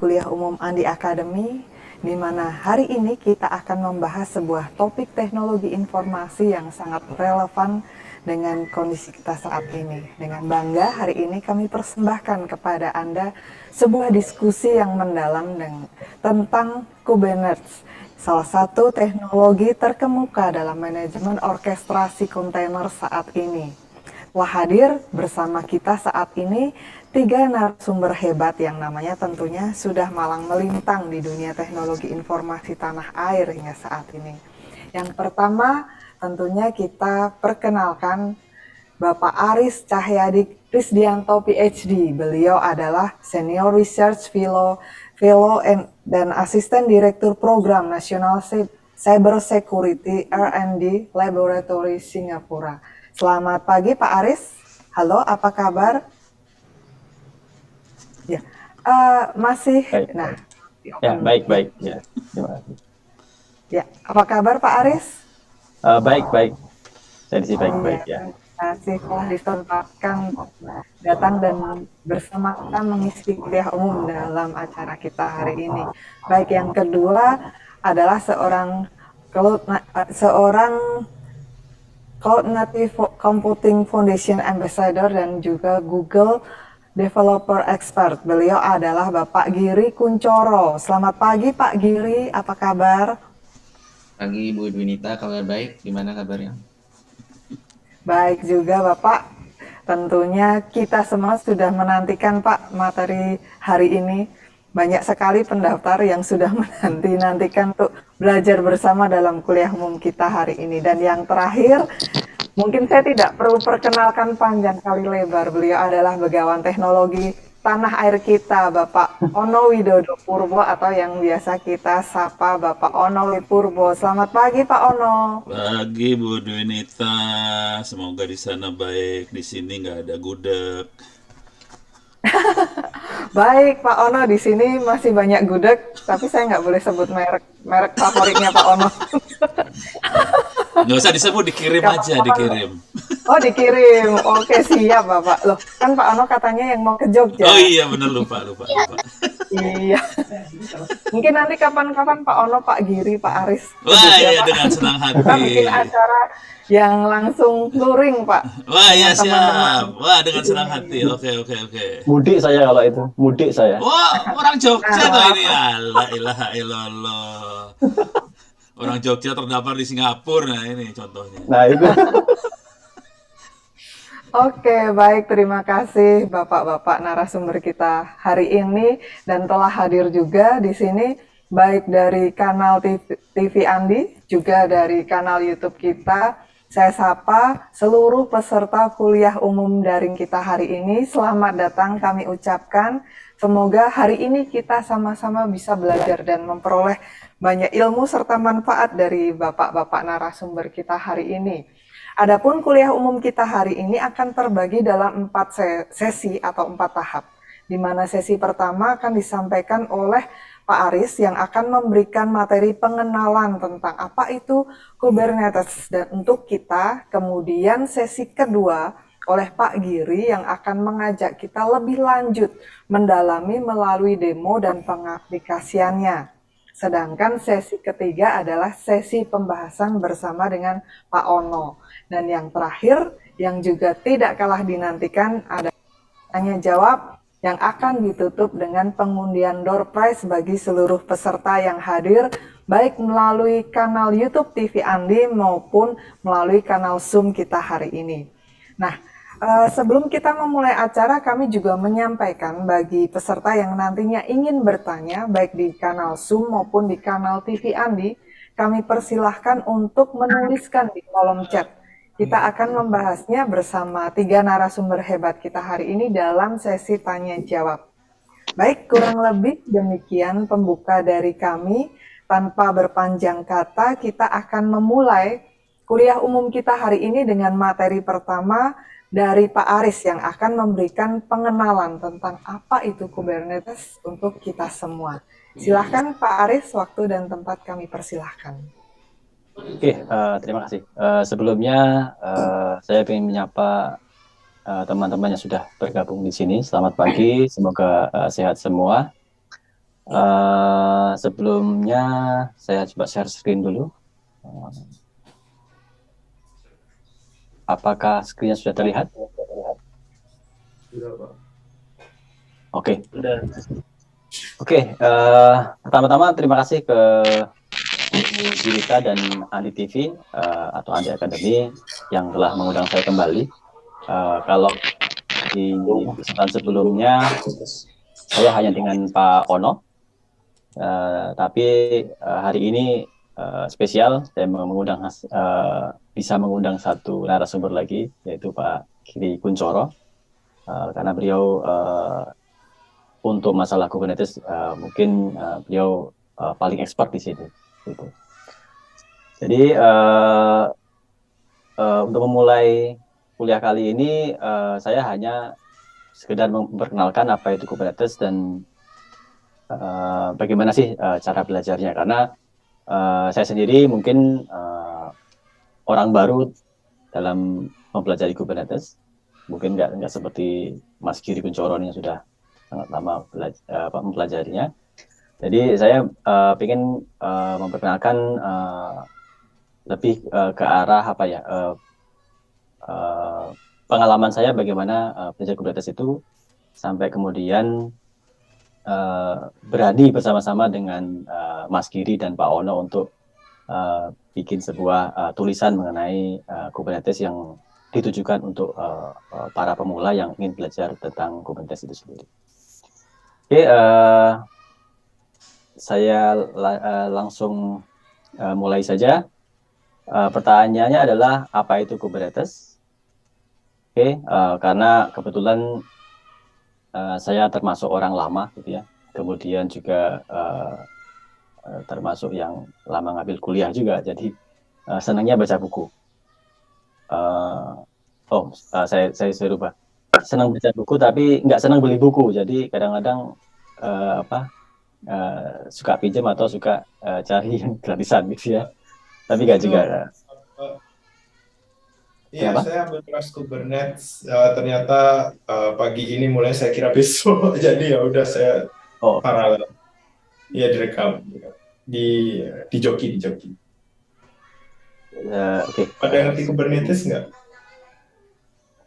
Kuliah Umum Andi Academy, di mana hari ini kita akan membahas sebuah topik teknologi informasi yang sangat relevan dengan kondisi kita saat ini. Dengan bangga hari ini kami persembahkan kepada Anda sebuah diskusi yang mendalam tentang Kubernetes, salah satu teknologi terkemuka dalam manajemen orkestrasi kontainer saat ini. Telah hadir bersama kita saat ini 3 narasumber hebat yang namanya tentunya sudah malang melintang di dunia teknologi informasi tanah air hingga saat ini. Yang pertama tentunya kita perkenalkan Bapak Aris Cahyadi Krisdianto PhD. Beliau adalah Senior Research Fellow dan Asisten Direktur Program National Cyber Security R&D Laboratory Singapura. Selamat pagi Pak Aris. Halo, apa kabar? Ya, masih. Baik. Nah, ya baik. Ya, terima kasih. Ya, apa kabar Pak Aris? Baik. Saya di sini baik-baik ya. Terima kasih telah disempatkan datang dan bersama kita mengisi kuliah umum dalam acara kita hari ini. Baik, yang kedua adalah seorang Cloud Native Computing Foundation Ambassador dan juga Google Developer Expert. Beliau adalah Bapak Giri Kuncoro. Selamat pagi Pak Giri, apa kabar? Pagi Bu Dwinita, kabar baik? Gimana kabarnya? Baik juga Bapak. Tentunya kita semua sudah menantikan Pak materi hari ini. Banyak sekali pendaftar yang sudah menantikan untuk belajar bersama dalam kuliah umum kita hari ini. Dan yang terakhir, mungkin saya tidak perlu perkenalkan panjang kali lebar. Beliau adalah begawan teknologi tanah air kita, Bapak Ono Widodo Purbo, atau yang biasa kita sapa Bapak Ono Purbo. Selamat pagi Pak Ono. Pagi Bu Dwinita, semoga di sana baik, di sini nggak ada gudeg. Baik Pak Ono, di sini masih banyak gudeg, tapi saya nggak boleh sebut merek favoritnya Pak Ono. Nggak usah disebut, dikirim aja, dikirim. Oh dikirim, oke siap Bapak. Loh kan Pak Ono katanya yang mau ke Jogja. Oh iya bener, lupa. Iya. Mungkin nanti kapan-kapan Pak Ono, Pak Giri, Pak Aris. Wah iya, Pak. dengan senang hati. Kita bikin acara yang langsung luring Pak. Wah iya Teman-teman. siap. Wah dengan senang hati. Oke. Mudik saya kalau itu, mudik saya. Wah orang Jogja tuh ini. La ilaha illallah. Orang Jogja terdampar di Singapura, nah ini contohnya. Nah itu. Oke, baik. Terima kasih Bapak-bapak narasumber kita hari ini dan telah hadir juga di sini baik dari kanal TV Andi juga dari kanal YouTube kita. Saya sapa seluruh peserta kuliah umum daring kita hari ini. Selamat datang kami ucapkan. Semoga hari ini kita sama-sama bisa belajar dan memperoleh banyak ilmu serta manfaat dari bapak-bapak narasumber kita hari ini. Adapun kuliah umum kita hari ini akan terbagi dalam 4 sesi atau 4 tahap, di mana sesi pertama akan disampaikan oleh Pak Aris yang akan memberikan materi pengenalan tentang apa itu Kubernetes. Dan untuk kita, kemudian sesi kedua oleh Pak Giri yang akan mengajak kita lebih lanjut mendalami melalui demo dan pengaplikasiannya. Sedangkan sesi ketiga adalah sesi pembahasan bersama dengan Pak Ono. Dan yang terakhir, yang juga tidak kalah dinantikan adalah tanya jawab yang akan ditutup dengan pengundian door prize bagi seluruh peserta yang hadir, baik melalui kanal YouTube TV Andi maupun melalui kanal Zoom kita hari ini. Nah, sebelum kita memulai acara, kami juga menyampaikan bagi peserta yang nantinya ingin bertanya, baik di kanal Zoom maupun di kanal TV Andi, kami persilahkan untuk menuliskan di kolom chat. Kita akan membahasnya bersama 3 narasumber hebat kita hari ini dalam sesi tanya jawab. Baik, kurang lebih demikian pembuka dari kami. Tanpa berpanjang kata, kita akan memulai kuliah umum kita hari ini dengan materi pertama dari Pak Aris yang akan memberikan pengenalan tentang apa itu Kubernetes untuk kita semua. Silahkan Pak Aris, waktu dan tempat kami persilahkan. Oke, terima kasih. Sebelumnya saya ingin menyapa teman-teman yang sudah bergabung di sini. Selamat pagi, semoga sehat semua. Sebelumnya saya coba share screen dulu. Apakah screen-nya sudah terlihat? Oke. Oke, pertama-tama terima kasih ke Bu Julita dan Andi TV atau Andi Academy yang telah mengundang saya kembali. Kalau di kesempatan sebelumnya saya hanya dengan Pak Ono, tapi hari ini spesial saya bisa mengundang satu narasumber lagi, yaitu Pak Giri Kunchoro, karena beliau untuk masalah Kubernetes mungkin beliau paling expert di sini. Gitu. Jadi untuk memulai kuliah kali ini saya hanya sekedar memperkenalkan apa itu Kubernetes dan bagaimana sih cara belajarnya, karena saya sendiri mungkin orang baru dalam mempelajari Kubernetes, mungkin nggak seperti Mas Giri Kunchoro yang sudah sangat lama mempelajarinya. Jadi saya ingin memperkenalkan lebih ke arah apa ya, pengalaman saya bagaimana belajar Kubernetes itu sampai kemudian berani bersama-sama dengan Mas Giri dan Pak Ono untuk bikin sebuah tulisan mengenai Kubernetes yang ditujukan untuk para pemula yang ingin belajar tentang Kubernetes itu sendiri. Oke, saya langsung mulai saja. Pertanyaannya adalah apa itu Kubernetes? Oke, karena kebetulan saya termasuk orang lama gitu ya. Kemudian juga termasuk yang lama ngambil kuliah juga, jadi senangnya baca buku. Saya rubah. Senang baca buku tapi nggak senang beli buku. Jadi kadang-kadang suka pinjam atau suka cari yang gratisan gitu ya. Tapi nggak juga. Iya, Kenapa? saya ambil kelas Kubernetes. Ternyata pagi ini mulai, saya kira besok. Jadi ya udah saya Oh, paralel. Iya, direkam di joki. oke. Ada yang ngerti Kubernetes nggak?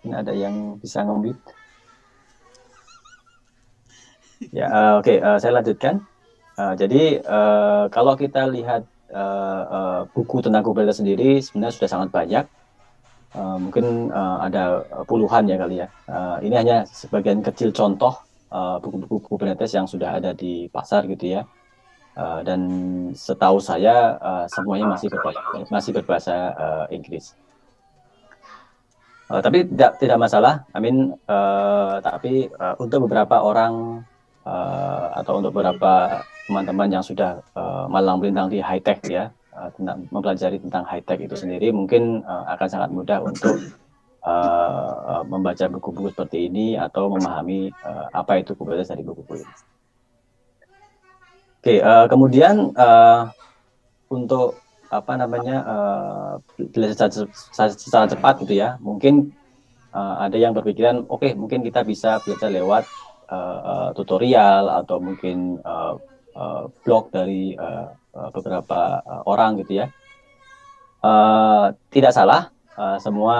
Ini ada yang bisa nge-mute. Ya, oke. Saya lanjutkan. Jadi kalau kita lihat buku tentang Kubernetes sendiri sebenarnya sudah sangat banyak. Mungkin ada puluhan ya kali ya. Ini hanya sebagian kecil contoh buku-buku Kubernetes yang sudah ada di pasar gitu ya. Dan setahu saya semuanya masih berbahasa Inggris. Tapi tidak masalah. Tapi untuk beberapa orang atau untuk beberapa teman-teman yang sudah malang melintang di high tech ya, mempelajari tentang high tech itu sendiri, mungkin akan sangat mudah untuk membaca buku-buku seperti ini atau memahami apa itu Kubernetes dari buku-buku ini. Oke, kemudian untuk belajar secara cepat gitu ya, mungkin ada yang berpikiran oke, mungkin kita bisa belajar lewat tutorial atau mungkin blog dari beberapa orang gitu ya. Tidak salah, semua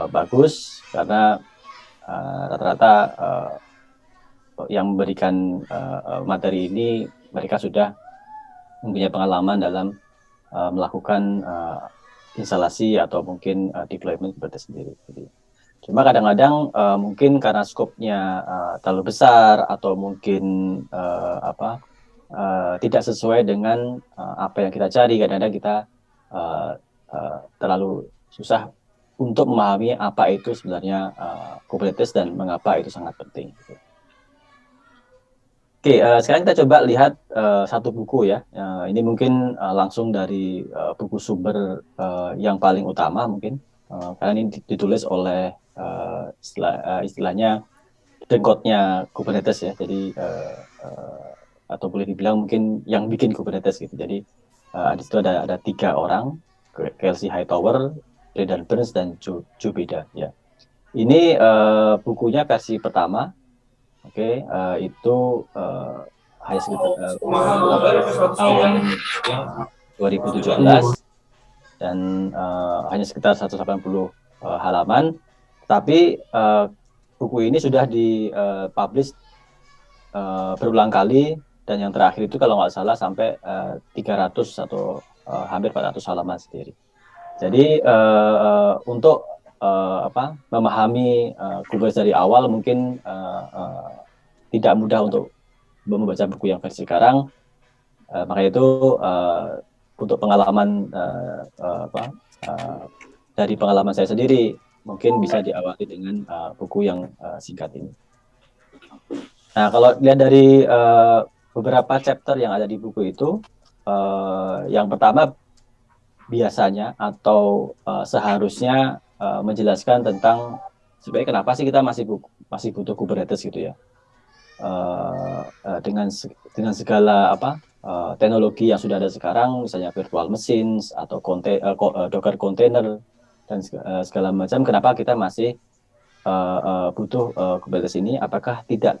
bagus, karena rata-rata yang memberikan materi ini mereka sudah mempunyai pengalaman dalam melakukan instalasi atau mungkin deployment Kubernetes sendiri. Cuma kadang-kadang mungkin karena skopnya terlalu besar atau mungkin tidak sesuai dengan apa yang kita cari, kadang-kadang kita terlalu susah untuk memahami apa itu sebenarnya Kubernetes dan mengapa itu sangat penting. Oke, sekarang kita coba lihat satu buku ya. Ini mungkin langsung dari buku sumber yang paling utama mungkin, karena ini ditulis oleh istilahnya dengkotnya Kubernetes ya. Jadi atau boleh dibilang mungkin yang bikin Kubernetes gitu. Jadi di situ ada 3 orang, Kelsey Hightower, Brendan Burns, dan Joe Beda ya. Ini bukunya versi pertama. Oke, itu hanya sekitar tahun 2017 dan hanya sekitar 180 halaman. Tapi buku ini sudah dipublish berulang kali, dan yang terakhir itu kalau nggak salah sampai 300 atau hampir 400 halaman sendiri. Jadi untuk memahami Kubernetes dari awal mungkin tidak mudah untuk membaca buku yang versi sekarang. Makanya itu untuk pengalaman dari pengalaman saya sendiri mungkin bisa diawali dengan buku yang singkat ini. Nah, kalau lihat dari beberapa chapter yang ada di buku itu, yang pertama biasanya atau seharusnya menjelaskan tentang sebenarnya kenapa sih kita masih butuh Kubernetes gitu ya, dengan segala teknologi yang sudah ada sekarang, misalnya virtual machines atau Docker container dan segala macam. Kenapa kita masih butuh Kubernetes ini? Apakah tidak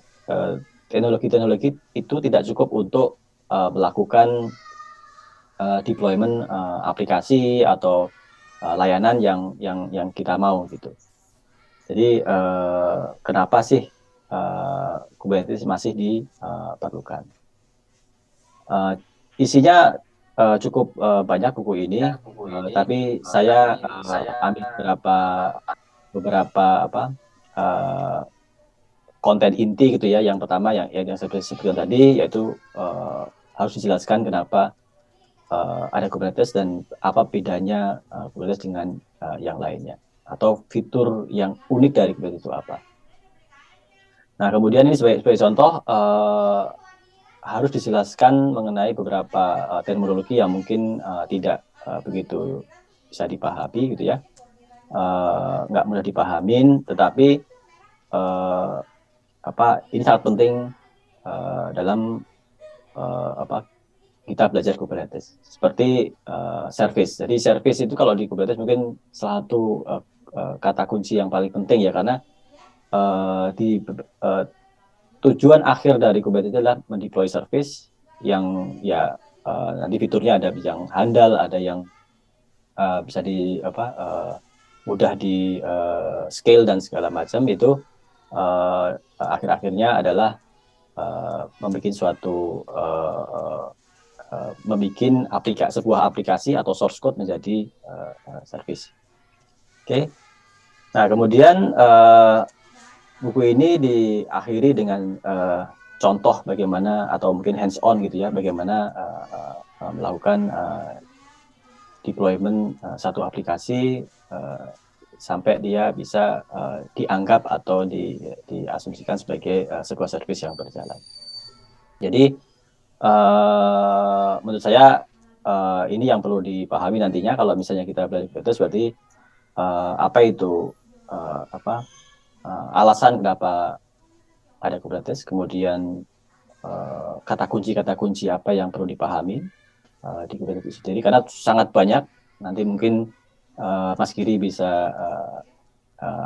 teknologi-teknologi itu tidak cukup untuk melakukan deployment aplikasi atau layanan yang kita mau gitu. Jadi kenapa sih Kubernetes masih diperlukan? Isinya cukup banyak buku ini, tapi saya ambil beberapa konten inti gitu ya. Yang pertama yang saya sebutkan tadi, yaitu harus dijelaskan kenapa ada Kubernetes dan apa bedanya Kubernetes dengan yang lainnya, atau fitur yang unik dari Kubernetes itu apa. Nah, kemudian ini sebagai contoh harus dijelaskan mengenai beberapa terminologi yang mungkin tidak begitu bisa dipahami gitu ya, nggak mudah dipahamin, tetapi ini sangat penting dalam kita belajar Kubernetes. Seperti service. Jadi service itu kalau di Kubernetes mungkin salah satu kata kunci yang paling penting ya, karena tujuan akhir dari Kubernetes adalah mendeploy service yang ya nanti fiturnya ada yang handal, ada yang bisa mudah di scale dan segala macam. Itu akhir-akhirnya adalah membuat sebuah aplikasi atau source code menjadi service. Oke. Nah, kemudian buku ini diakhiri dengan contoh bagaimana, atau mungkin hands on gitu ya, bagaimana melakukan deployment satu aplikasi sampai dia bisa dianggap atau diasumsikan sebagai sebuah service yang berjalan. Jadi menurut saya ini yang perlu dipahami nantinya kalau misalnya kita belajar Kubernetes. Berarti apa itu alasan kenapa ada Kubernetes, kemudian kata kunci apa yang perlu dipahami di Kubernetes sendiri, karena sangat banyak. Nanti mungkin Mas Giri bisa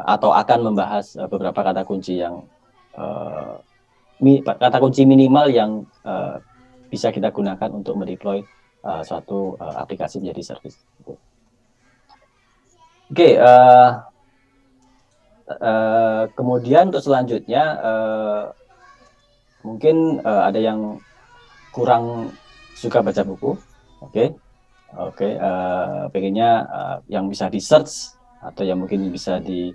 atau akan membahas beberapa kata kunci yang kata kunci minimal yang bisa kita gunakan untuk mendeploy suatu aplikasi menjadi service. Oke. Kemudian untuk selanjutnya mungkin ada yang kurang suka baca buku, pengennya yang bisa di search atau yang mungkin bisa di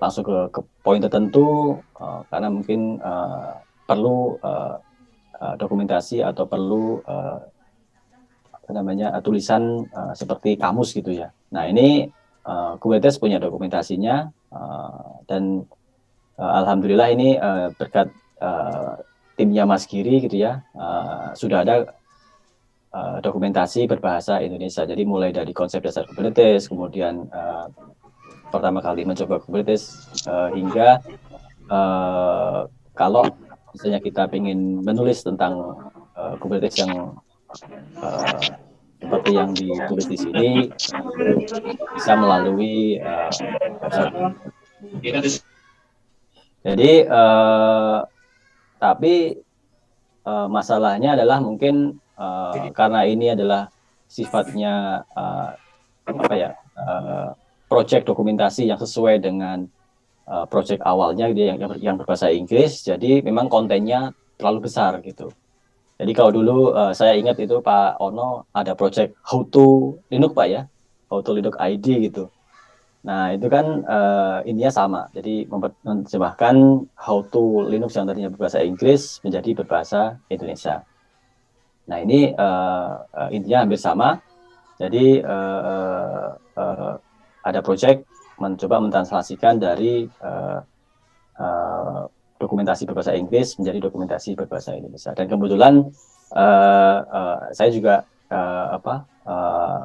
langsung ke poin tertentu, karena mungkin perlu dokumentasi atau perlu tulisan seperti kamus gitu ya. Nah, ini Kubernetes punya dokumentasinya, dan alhamdulillah ini berkat timnya Mas Giri gitu ya, sudah ada dokumentasi berbahasa Indonesia. Jadi mulai dari konsep dasar Kubernetes, kemudian pertama kali mencoba Kubernetes, hingga kalau misalnya kita ingin menulis tentang Kubernetes yang seperti yang ditulis di sini, bisa melalui website. Jadi tapi masalahnya adalah mungkin karena ini adalah sifatnya project dokumentasi yang sesuai dengan project awalnya gitu, yang berbahasa Inggris, jadi memang kontennya terlalu besar gitu. Jadi kalau dulu saya ingat itu Pak Ono ada project How to Linux Pak ya, How to Linux ID gitu. Nah itu kan intinya sama, jadi menerjemahkan How to Linux yang tadinya berbahasa Inggris menjadi berbahasa Indonesia. Nah ini intinya hampir sama. Jadi ada project mencoba mentranslasikan dari dokumentasi berbahasa Inggris menjadi dokumentasi berbahasa Indonesia. Dan kebetulan saya juga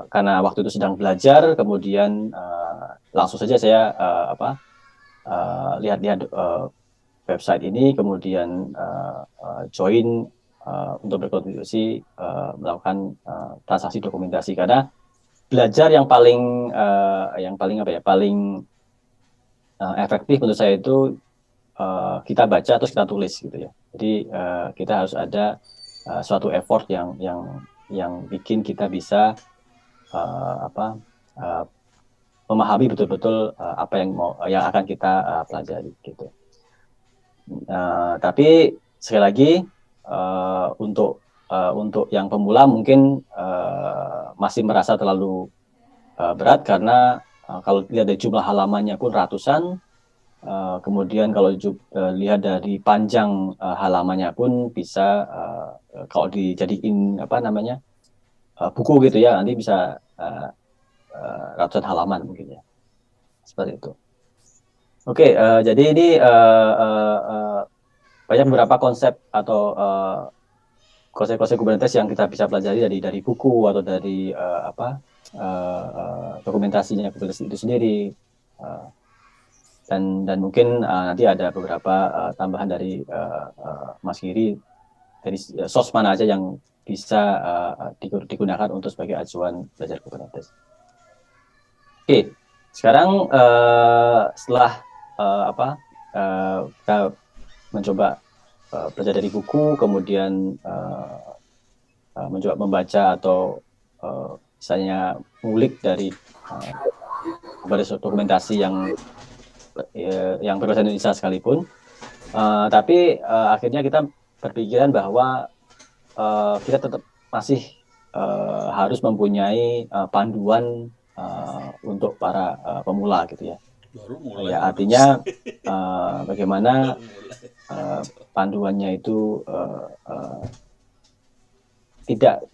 karena waktu itu sedang belajar, kemudian langsung saja saya lihat-lihat website ini, kemudian join untuk berkontribusi melakukan transaksi dokumentasi, karena belajar yang paling efektif menurut saya itu kita baca terus kita tulis gitu ya. Jadi kita harus ada suatu effort yang bikin kita bisa memahami betul-betul apa yang akan kita pelajari gitu. Tapi sekali lagi untuk yang pemula mungkin masih merasa terlalu berat, karena kalau lihat dari jumlah halamannya pun ratusan. Kemudian kalau lihat dari panjang halamannya pun bisa kalau dijadiin buku gitu ya, nanti bisa ratusan halaman mungkin ya, seperti itu. Oke, jadi ini banyak beberapa konsep atau konsep-konsep Kubernetes yang kita bisa pelajari dari buku atau dari dokumentasinya Kubernetes itu sendiri. Dan mungkin nanti ada beberapa tambahan dari Mas Giri dari source mana aja yang bisa digunakan untuk sebagai acuan belajar Kubernetes. Oke, sekarang setelah kita mencoba belajar dari buku, kemudian mencoba membaca atau misalnya ngulik dari dokumentasi yang berbahasa Indonesia sekalipun, tapi akhirnya kita berpikiran bahwa kita tetap masih harus mempunyai panduan untuk para pemula gitu ya. Ya artinya bagaimana panduannya itu tidak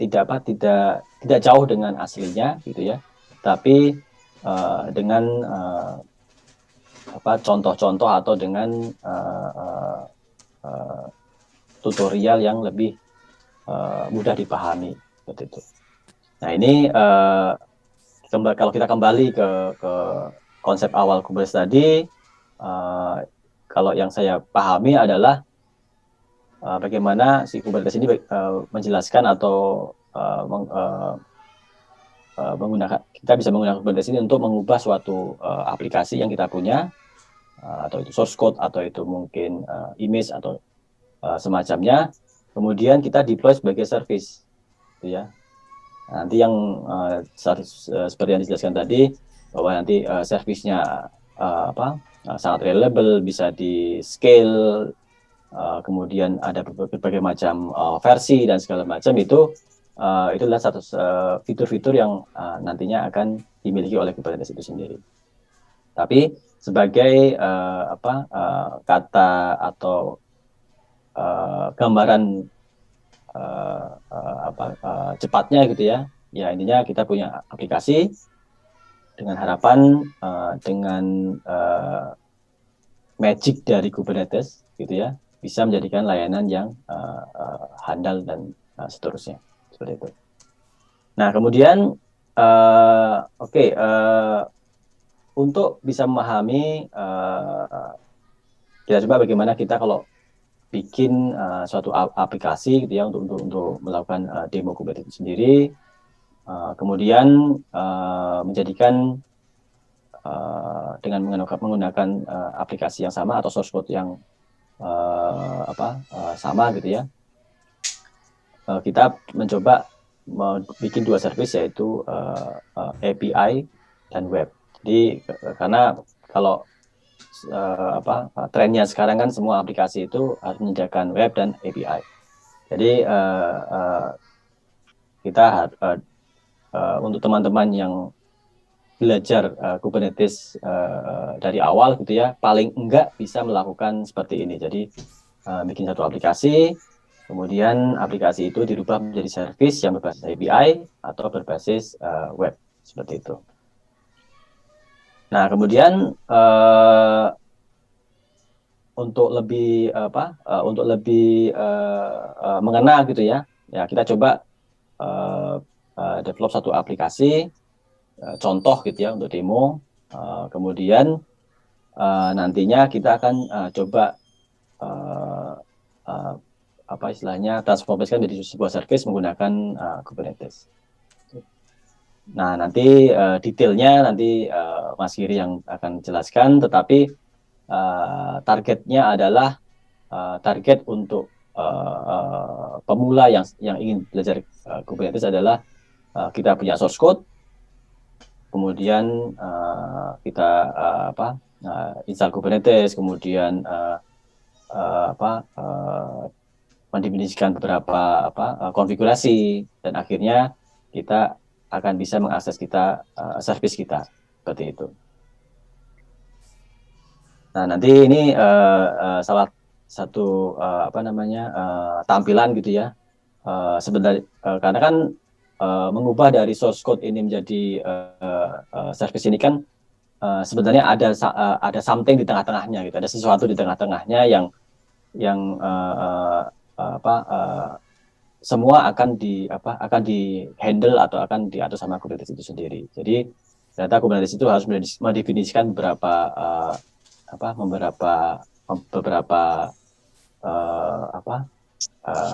jauh dengan aslinya gitu ya, tapi dengan contoh-contoh atau dengan tutorial yang lebih mudah dipahami seperti itu. Nah ini kalau kita kembali ke konsep awal Kubernetes tadi, kalau yang saya pahami adalah bagaimana si Kubernetes ini menjelaskan atau kita bisa menggunakan Kubernetes ini untuk mengubah suatu aplikasi yang kita punya, atau itu source code atau itu mungkin image atau semacamnya, kemudian kita deploy sebagai service, gitu ya. Nanti yang seperti yang dijelaskan tadi, bahwa nanti service-nya sangat reliable, bisa di scale, kemudian ada berbagai macam versi dan segala macam, itu adalah satu fitur-fitur yang nantinya akan dimiliki oleh Kubernetes itu sendiri. Tapi sebagai kata atau gambaran cepatnya gitu ya, ya intinya kita punya aplikasi dengan harapan dengan magic dari Kubernetes gitu ya, bisa menjadikan layanan yang handal dan seterusnya, seperti itu. Nah kemudian untuk bisa memahami, kita coba bagaimana kita kalau bikin suatu aplikasi gitu ya, untuk melakukan demo Kubernetes itu sendiri, kemudian menjadikan dengan menggunakan aplikasi yang sama atau source code yang sama gitu ya. Kita mencoba bikin dua service, yaitu API dan web. Jadi karena kalau trennya sekarang kan semua aplikasi itu harus menyediakan web dan API. Jadi kita untuk teman-teman yang belajar Kubernetes dari awal gitu ya, paling enggak bisa melakukan seperti ini. Jadi bikin satu aplikasi, kemudian aplikasi itu dirubah menjadi service yang berbasis API atau berbasis web, seperti itu. Nah, kemudian untuk lebih mengena gitu ya, kita coba develop satu aplikasi contoh gitu ya untuk demo. Kemudian nantinya kita akan coba transformasikan menjadi sebuah service menggunakan Kubernetes. Nah, nanti detailnya nanti Mas Giri yang akan jelaskan, tetapi targetnya adalah target untuk pemula yang ingin belajar Kubernetes adalah kita punya source code, kemudian kita install Kubernetes, kemudian mendefinisikan beberapa konfigurasi, dan akhirnya kita akan bisa mengakses service kita seperti itu. Nah, nanti ini salah satu tampilan gitu ya. Sebenarnya karena kan mengubah dari source code ini menjadi service ini kan sebenarnya ada something di tengah-tengahnya gitu, ada sesuatu di tengah-tengahnya yang semua akan di handle atau akan diatur sama Kubernetes itu sendiri. Jadi ternyata Kubernetes itu harus mendefinisikan beberapa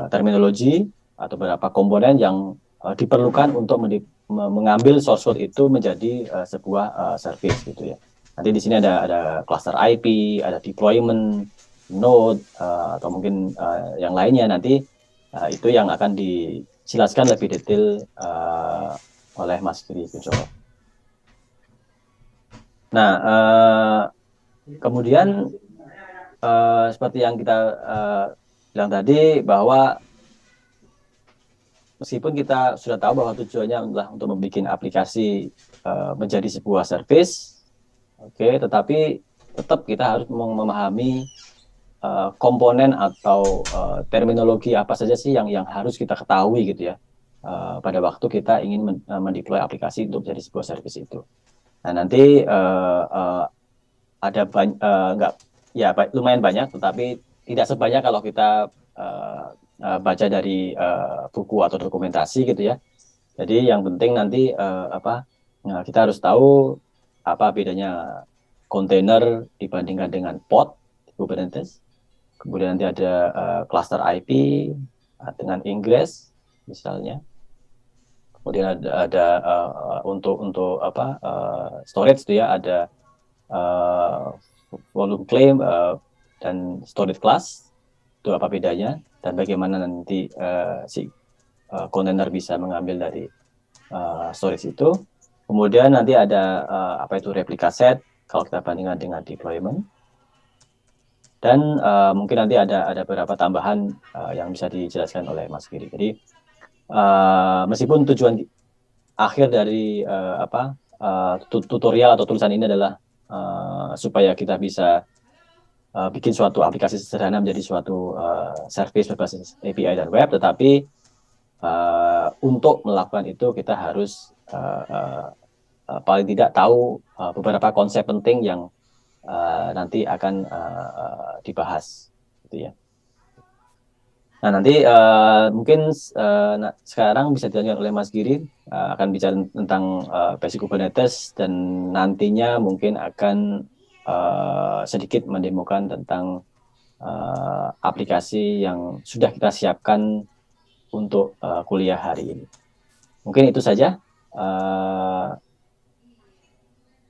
terminologi atau beberapa komponen yang diperlukan untuk mengambil source code itu menjadi sebuah service gitu ya. Nanti di sini ada cluster IP, ada deployment, node, atau mungkin yang lainnya. Nanti itu yang akan dijelaskan lebih detail oleh Mas Giri Kunchoro. Nah, kemudian seperti yang kita bilang tadi, bahwa meskipun kita sudah tahu bahwa tujuannya adalah untuk membuat aplikasi menjadi sebuah service, tetapi tetap kita harus memahami komponen atau terminologi apa saja sih yang harus kita ketahui gitu ya pada waktu kita ingin mendeploy aplikasi untuk menjadi sebuah service itu. Nah, nanti ada lumayan banyak, tetapi tidak sebanyak kalau kita baca dari buku atau dokumentasi gitu ya. Jadi yang penting nanti kita harus tahu apa bedanya kontainer dibandingkan dengan pod di Kubernetes. Kemudian nanti ada cluster IP dengan ingress misalnya. Kemudian ada untuk storage itu ya, ada volume claim dan storage class. Itu apa bedanya dan bagaimana nanti si kontainer bisa mengambil dari storage itu. Kemudian nanti ada replica set kalau kita bandingkan dengan deployment. Dan mungkin nanti ada beberapa tambahan yang bisa dijelaskan oleh Mas Giri. Jadi meskipun tujuan akhir dari tutorial atau tulisan ini adalah supaya kita bisa bikin suatu aplikasi sederhana menjadi suatu service berbasis API dan web, tetapi untuk melakukan itu kita harus paling tidak tahu beberapa konsep penting yang nanti akan dibahas, gitu ya. Nah, nanti mungkin sekarang bisa dilanjutkan oleh Mas Giri, akan bicara tentang basic Kubernetes, dan nantinya mungkin akan sedikit mendemokan tentang aplikasi yang sudah kita siapkan untuk kuliah hari ini. Mungkin itu saja.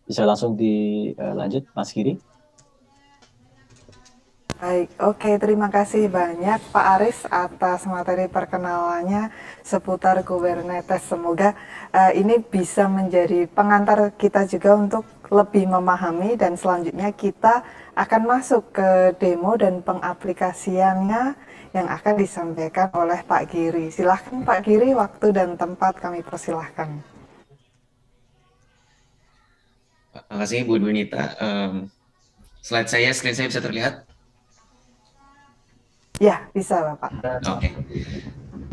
Bisa langsung dilanjut, Mas Giri. Baik, oke, terima kasih banyak Pak Aris atas materi perkenalannya seputar Kubernetes. Semoga ini bisa menjadi pengantar kita juga untuk lebih memahami dan selanjutnya kita akan masuk ke demo dan pengaplikasiannya yang akan disampaikan oleh Pak Giri. Silahkan Pak Giri, waktu dan tempat kami persilahkan. Terima kasih Bu Dwinita. Screen saya bisa terlihat? Ya, bisa Bapak. Oke.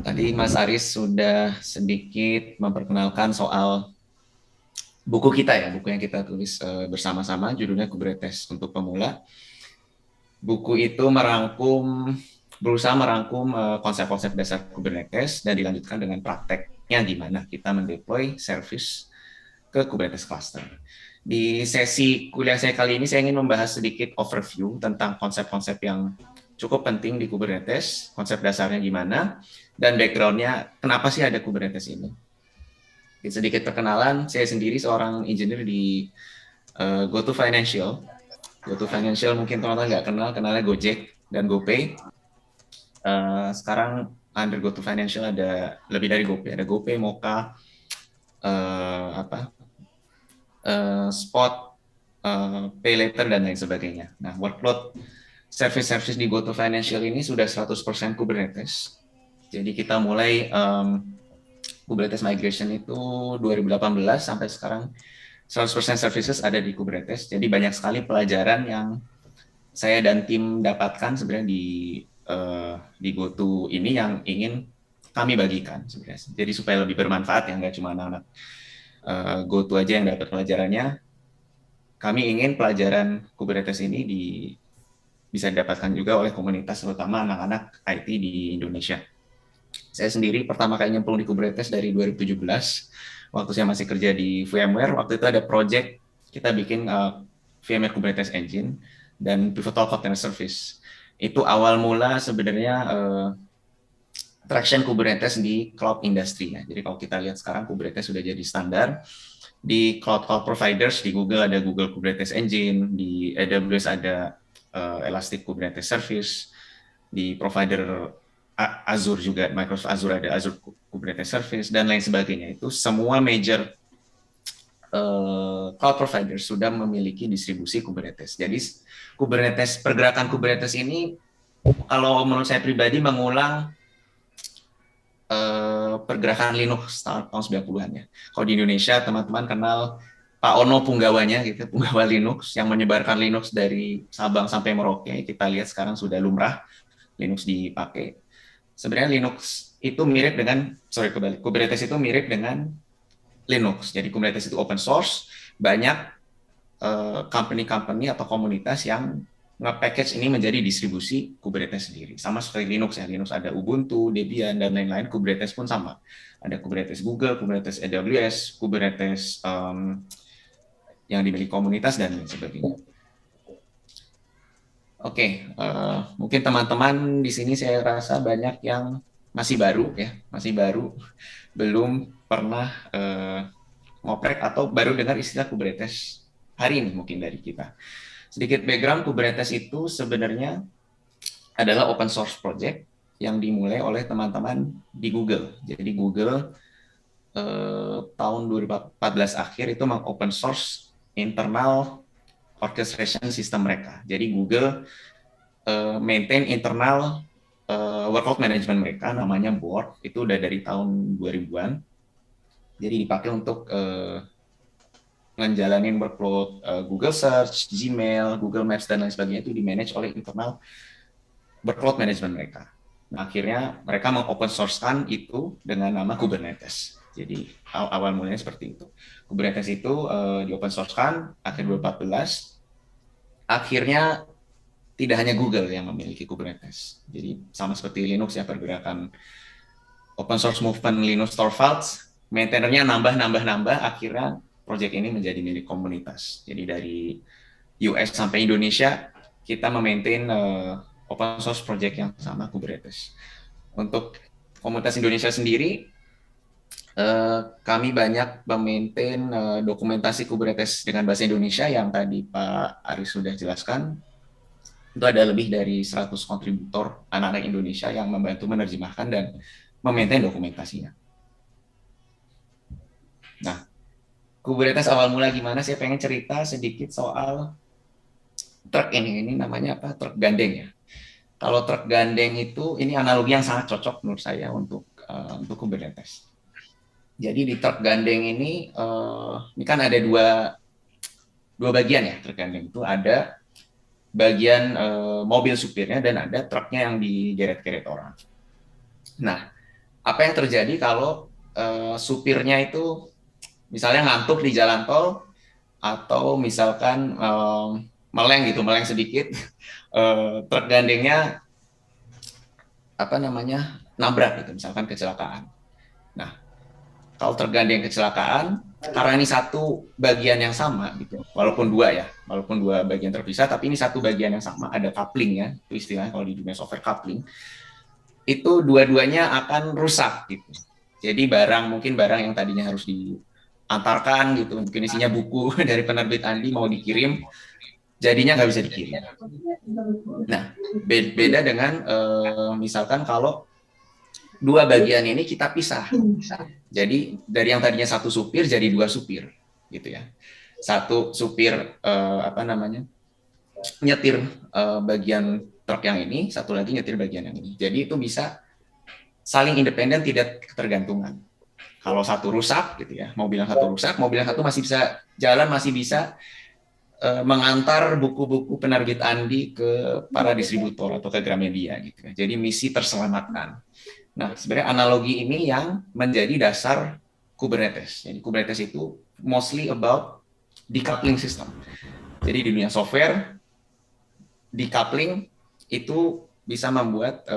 Tadi Mas Aris sudah sedikit memperkenalkan soal buku kita ya, buku yang kita tulis bersama-sama, judulnya Kubernetes untuk Pemula. Buku itu berusaha merangkum konsep-konsep dasar Kubernetes dan dilanjutkan dengan prakteknya gimana kita mendeploy service ke Kubernetes cluster. Di sesi kuliah saya kali ini saya ingin membahas sedikit overview tentang konsep-konsep yang cukup penting di Kubernetes, konsep dasarnya gimana, dan background-nya kenapa sih ada Kubernetes ini. Sedikit perkenalan, saya sendiri seorang engineer di GoTo Financial. GoTo Financial mungkin teman-teman nggak kenalnya Gojek dan GoPay. Sekarang under GoTo Financial ada lebih dari GoPay, ada GoPay, Moka, Spot, Pay Later, dan lain sebagainya. Nah, workload service-service di GoTo Financial ini sudah 100% Kubernetes. Jadi kita mulai Kubernetes migration itu 2018 sampai sekarang 100% services ada di Kubernetes. Jadi banyak sekali pelajaran yang saya dan tim dapatkan sebenarnya di GoTo ini yang ingin kami bagikan sebenarnya. Jadi supaya lebih bermanfaat ya, nggak cuma anak-anak GoTo aja yang dapat pelajarannya. Kami ingin pelajaran Kubernetes ini bisa didapatkan juga oleh komunitas, terutama anak-anak IT di Indonesia. Saya sendiri pertama kali nyemplung di Kubernetes dari 2017, waktu saya masih kerja di VMware. Waktu itu ada project, kita bikin VMware Kubernetes Engine dan Pivotal Container Service. Itu awal mula sebenarnya traction Kubernetes di cloud industry ya. Jadi kalau kita lihat sekarang Kubernetes sudah jadi standar di cloud providers. Di Google ada Google Kubernetes Engine, di AWS ada Elastic Kubernetes Service, di provider Azure juga, Microsoft Azure ada Azure Kubernetes Service, dan lain sebagainya. Itu semua major cloud provider sudah memiliki distribusi Kubernetes. Jadi pergerakan Kubernetes ini, kalau menurut saya pribadi, mengulang pergerakan Linux tahun 90-an ya. Kalau di Indonesia, teman-teman kenal Pak Ono Punggawanya, gitu, punggawa Linux yang menyebarkan Linux dari Sabang sampai Merauke. Kita lihat sekarang sudah lumrah Linux dipakai. Sebenarnya Linux itu mirip dengan, Kubernetes itu mirip dengan Linux. Jadi Kubernetes itu open source, banyak company-company atau komunitas yang nge-package ini menjadi distribusi Kubernetes sendiri. Sama seperti Linux ya, Linux ada Ubuntu, Debian, dan lain-lain. Kubernetes pun sama. Ada Kubernetes Google, Kubernetes AWS, Kubernetes yang dimiliki komunitas, dan lain sebagainya. Oke, mungkin teman-teman di sini saya rasa banyak yang masih baru, belum pernah ngoprek atau baru dengar istilah Kubernetes hari ini mungkin dari kita. Sedikit background, Kubernetes itu sebenarnya adalah open source project yang dimulai oleh teman-teman di Google. Jadi Google tahun 2014 akhir itu open source internal orchestration system mereka. Jadi Google maintain internal workload management mereka, namanya Board, itu udah dari tahun 2000-an. Jadi dipakai untuk ngejalanin workload Google Search, Gmail, Google Maps, dan lain sebagainya, itu di-manage oleh internal workload management mereka. Nah, akhirnya mereka meng-open source-kan itu dengan nama Kubernetes. Jadi awal mulanya seperti itu. Kubernetes itu di-open source-kan akhir 2014. Akhirnya tidak hanya Google yang memiliki Kubernetes. Jadi sama seperti Linux ya, pergerakan open source movement Linux Torvalds, maintainernya nambah, akhirnya project ini menjadi milik komunitas. Jadi dari US sampai Indonesia, kita memaintain open source project yang sama, Kubernetes. Untuk komunitas Indonesia sendiri, kami banyak memaintain dokumentasi Kubernetes dengan bahasa Indonesia yang tadi Pak Aris sudah jelaskan. Itu ada lebih dari 100 kontributor anak-anak Indonesia yang membantu menerjemahkan dan memaintain dokumentasinya. Nah, Kubernetes awal mula gimana? Saya pengen cerita sedikit soal truk ini namanya apa? Truk gandeng ya. Kalau truk gandeng itu, ini analogi yang sangat cocok menurut saya untuk Kubernetes. Jadi di truk gandeng ini kan ada dua bagian ya. Truk gandeng itu ada bagian mobil supirnya dan ada truknya yang digeret-geret orang. Nah, apa yang terjadi kalau supirnya itu misalnya ngantuk di jalan tol atau misalkan meleng sedikit, truk gandengnya nabrak gitu, misalkan kecelakaan. Nah, kalau truk gandeng kecelakaan, karena ini satu bagian yang sama gitu, walaupun dua bagian terpisah, tapi ini satu bagian yang sama, ada coupling ya, itu istilahnya kalau di dunia software coupling, itu dua-duanya akan rusak gitu. Jadi mungkin barang yang tadinya harus diantarkan gitu, mungkin isinya buku dari penerbit Andi mau dikirim, jadinya nggak bisa dikirim. Nah, beda dengan misalkan kalau dua bagian ini kita pisah. Jadi dari yang tadinya satu supir jadi dua supir, gitu ya. Satu supir nyetir bagian truk yang ini, satu lagi nyetir bagian yang ini. Jadi itu bisa saling independen, tidak ketergantungan. Kalau satu rusak, gitu ya, mobil yang satu rusak, mobil yang satu masih bisa jalan, masih bisa mengantar buku-buku penerbit Andi ke para distributor atau ke Gramedia gitu ya. Jadi misi terselamatkan. Nah, sebenarnya analogi ini yang menjadi dasar Kubernetes. Jadi Kubernetes itu mostly about decoupling system. Jadi di dunia software, decoupling itu bisa membuat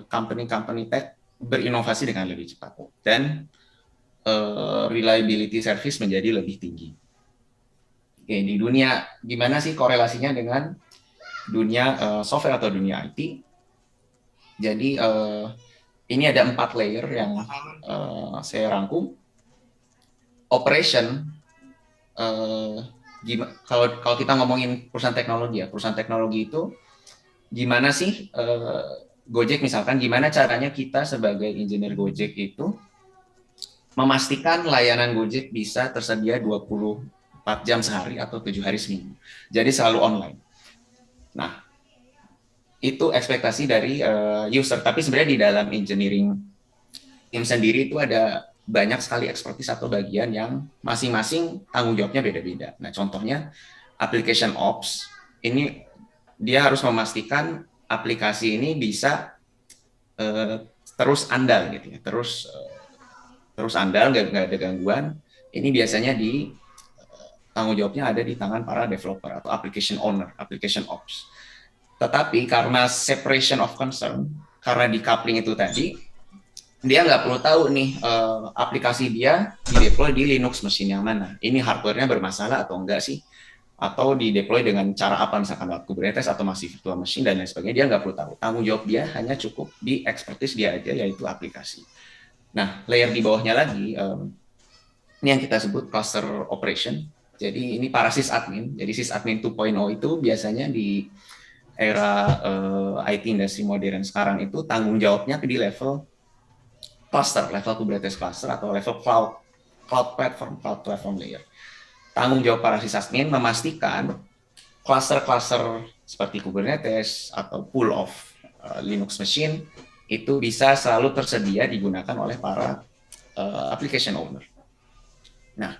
company-company tech berinovasi dengan lebih cepat dan reliability service menjadi lebih tinggi. Oke, di dunia gimana sih korelasinya dengan dunia software atau dunia IT? Jadi ini ada 4 layer yang saya rangkum. Operation, kalau kita ngomongin perusahaan teknologi ya, perusahaan teknologi itu gimana sih Gojek misalkan, gimana caranya kita sebagai engineer Gojek itu memastikan layanan Gojek bisa tersedia 24 jam sehari atau 7 hari seminggu. Jadi selalu online. Nah, itu ekspektasi dari user. Tapi sebenarnya di dalam engineering tim sendiri itu ada banyak sekali expertise atau bagian yang masing-masing tanggung jawabnya beda-beda. Nah, contohnya application ops, ini dia harus memastikan aplikasi ini bisa terus andal gitu ya, terus andal, nggak ada gangguan. Ini biasanya tanggung jawabnya ada di tangan para developer atau application owner, application ops. Tetapi karena separation of concern, karena decoupling itu tadi, dia nggak perlu tahu nih aplikasi dia di-deploy di Linux mesin yang mana. Ini hardware-nya bermasalah atau enggak sih? Atau di-deploy dengan cara apa, misalkan lewat Kubernetes atau masih virtual machine dan lain sebagainya, dia nggak perlu tahu. Tanggung jawab dia hanya cukup di expertise dia aja, yaitu aplikasi. Nah, layer di bawahnya lagi, ini yang kita sebut cluster operation. Jadi ini para sysadmin. Jadi sysadmin 2.0 itu biasanya di era IT industri modern sekarang itu tanggung jawabnya di level cluster, level Kubernetes cluster atau level cloud platform layer. Tanggung jawab para sysadmin memastikan cluster-cluster seperti Kubernetes atau pool of Linux machine itu bisa selalu tersedia digunakan oleh para application owner. Nah,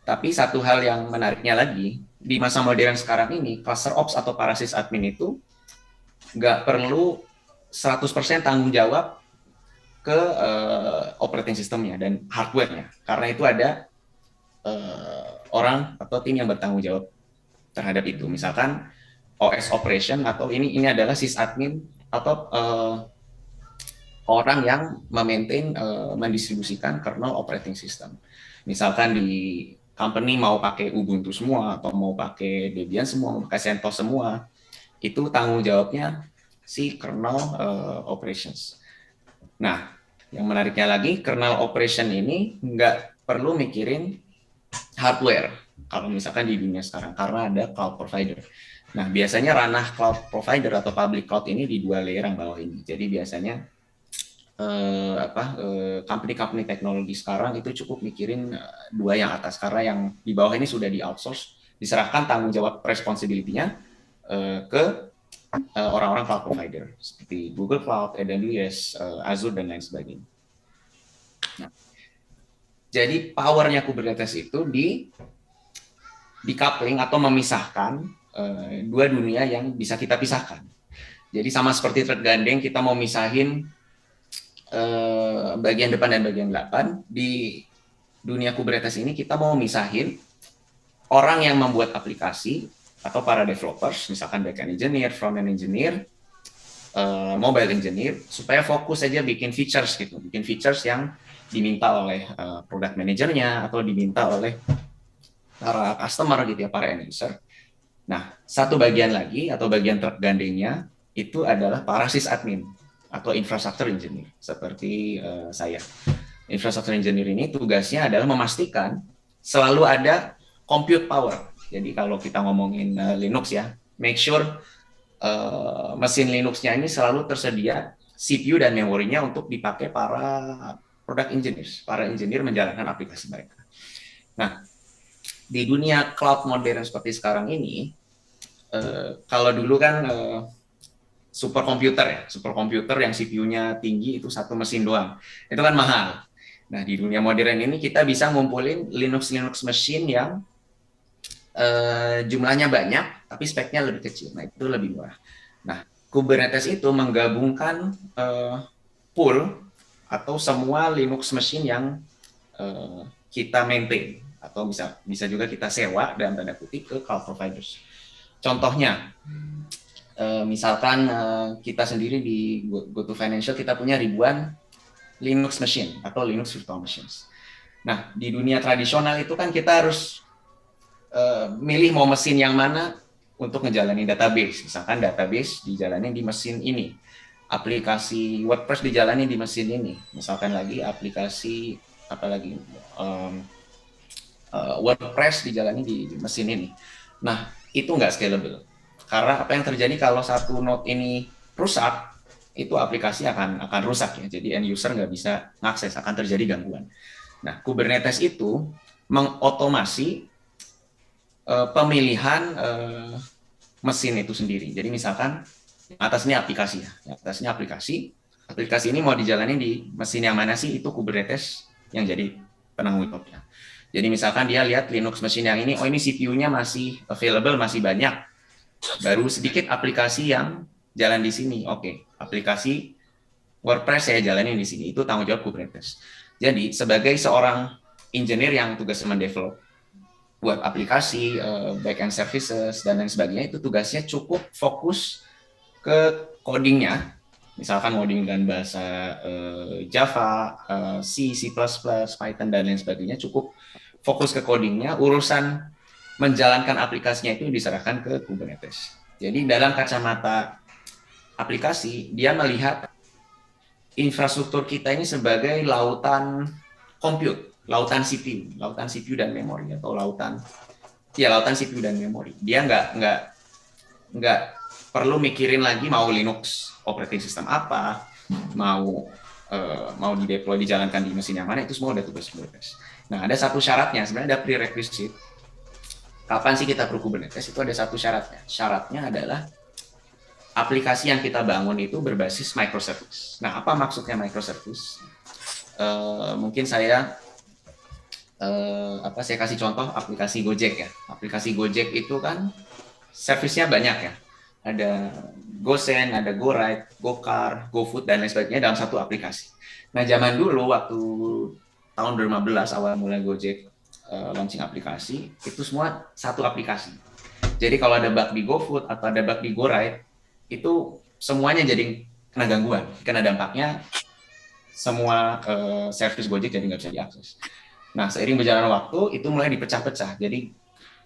tapi satu hal yang menariknya lagi, di masa modern sekarang ini, cluster ops atau para sysadmin itu nggak perlu 100% tanggung jawab ke operating systemnya dan hardware-nya. Karena itu ada orang atau tim yang bertanggung jawab terhadap itu. Misalkan OS operation atau ini adalah sysadmin atau orang yang memaintain, mendistribusikan kernel operating system. Misalkan di company mau pakai Ubuntu semua atau mau pakai Debian semua, mau pakai CentOS semua, itu tanggung jawabnya si kernel operations. Nah, yang menariknya lagi, kernel operation ini nggak perlu mikirin hardware kalau misalkan di dunia sekarang karena ada cloud provider. Nah, biasanya ranah cloud provider atau public cloud ini di 2 layer yang bawah ini. Jadi biasanya company-company teknologi sekarang itu cukup mikirin 2 yang atas, karena yang di bawah ini sudah di outsource, diserahkan tanggung jawab responsibility-nya ke orang-orang cloud provider seperti Google Cloud, AWS, Azure dan lain sebagainya. Nah, jadi powernya Kubernetes itu di coupling atau memisahkan 2 dunia yang bisa kita pisahkan. Jadi sama seperti truk gandeng, kita mau misahin bagian depan dan bagian belakang. Di dunia Kubernetes ini kita mau misahin orang yang membuat aplikasi atau para developers, misalkan backend engineer, frontend engineer, mobile engineer, supaya fokus aja bikin features gitu, bikin features yang diminta oleh product manajernya atau diminta oleh para customer gitu ya, para end user. Nah, satu bagian lagi atau bagian truk gandengnya itu adalah para sysadmin atau infrastructure engineer seperti saya. Infrastructure engineer ini tugasnya adalah memastikan selalu ada compute power. Jadi kalau kita ngomongin Linux ya, make sure mesin Linux-nya ini selalu tersedia CPU dan memorinya untuk dipakai para product engineers, para engineer menjalankan aplikasi mereka. Nah, di dunia cloud modern seperti sekarang ini, kalau dulu kan superkomputer yang CPU-nya tinggi itu satu mesin doang, itu kan mahal. Nah, di dunia modern ini kita bisa ngumpulin Linux machine yang jumlahnya banyak, tapi speknya lebih kecil. Nah, itu lebih murah. Nah, Kubernetes itu menggabungkan pool atau semua Linux machine yang kita maintain, atau bisa juga kita sewa dalam tanda kutip ke cloud providers. Contohnya, misalkan kita sendiri di GoTo Financial kita punya ribuan Linux machine atau Linux virtual machines. Nah, di dunia tradisional itu kan kita harus milih mau mesin yang mana untuk ngejalanin database. Misalkan database dijalanin di mesin ini, aplikasi WordPress dijalanin di mesin ini, misalkan lagi aplikasi apalagi WordPress dijalani di mesin ini. Nah, itu nggak scalable. Karena apa yang terjadi kalau satu node ini rusak, itu aplikasi akan rusak ya. Jadi end user nggak bisa ngakses, akan terjadi gangguan. Nah, Kubernetes itu mengotomasi pemilihan mesin itu sendiri. Jadi misalkan atas ini aplikasi ya, atasnya aplikasi ini mau dijalani di mesin yang mana sih, itu Kubernetes yang jadi penanggung jawabnya. Jadi misalkan dia lihat Linux machine yang ini, oh ini CPU-nya masih available, masih banyak, baru sedikit aplikasi yang jalan di sini. Oke, aplikasi WordPress saya jalanin di sini, itu tanggung jawab Kubernetes. Jadi sebagai seorang engineer yang tugasnya mendevelop web aplikasi, backend services dan lain sebagainya, itu tugasnya cukup fokus ke codingnya. Misalkan coding dengan bahasa Java, C, C++, Python dan lain sebagainya, cukup fokus ke codingnya. Urusan menjalankan aplikasinya itu diserahkan ke Kubernetes. Jadi dalam kacamata aplikasi, dia melihat infrastruktur kita ini sebagai lautan compute, lautan CPU dan memori, atau lautan CPU dan memori. Dia nggak perlu mikirin lagi mau Linux operating system apa, mau di-deploy, dijalankan di mesin yang mana, itu semua udah tugas Kubernetes. Nah, ada satu syaratnya, sebenarnya ada prerequisite. Kapan sih kita perlu Kubernetes? Itu ada satu syaratnya. Syaratnya adalah aplikasi yang kita bangun itu berbasis microservice. Nah, apa maksudnya microservice? Mungkin saya kasih contoh aplikasi Gojek ya. Aplikasi Gojek itu kan servisnya banyak ya. Ada GoSend, ada GoRide, GoCar, GoFood dan lain sebagainya dalam satu aplikasi. Nah, zaman dulu waktu tahun 2015 awal mulai Gojek launching aplikasi, itu semua satu aplikasi. Jadi kalau ada bug di GoFood atau ada bug di GoRide, itu semuanya jadi kena gangguan, kena dampaknya semua service Gojek jadi nggak bisa diakses. Nah, seiring berjalan waktu itu mulai dipecah-pecah. Jadi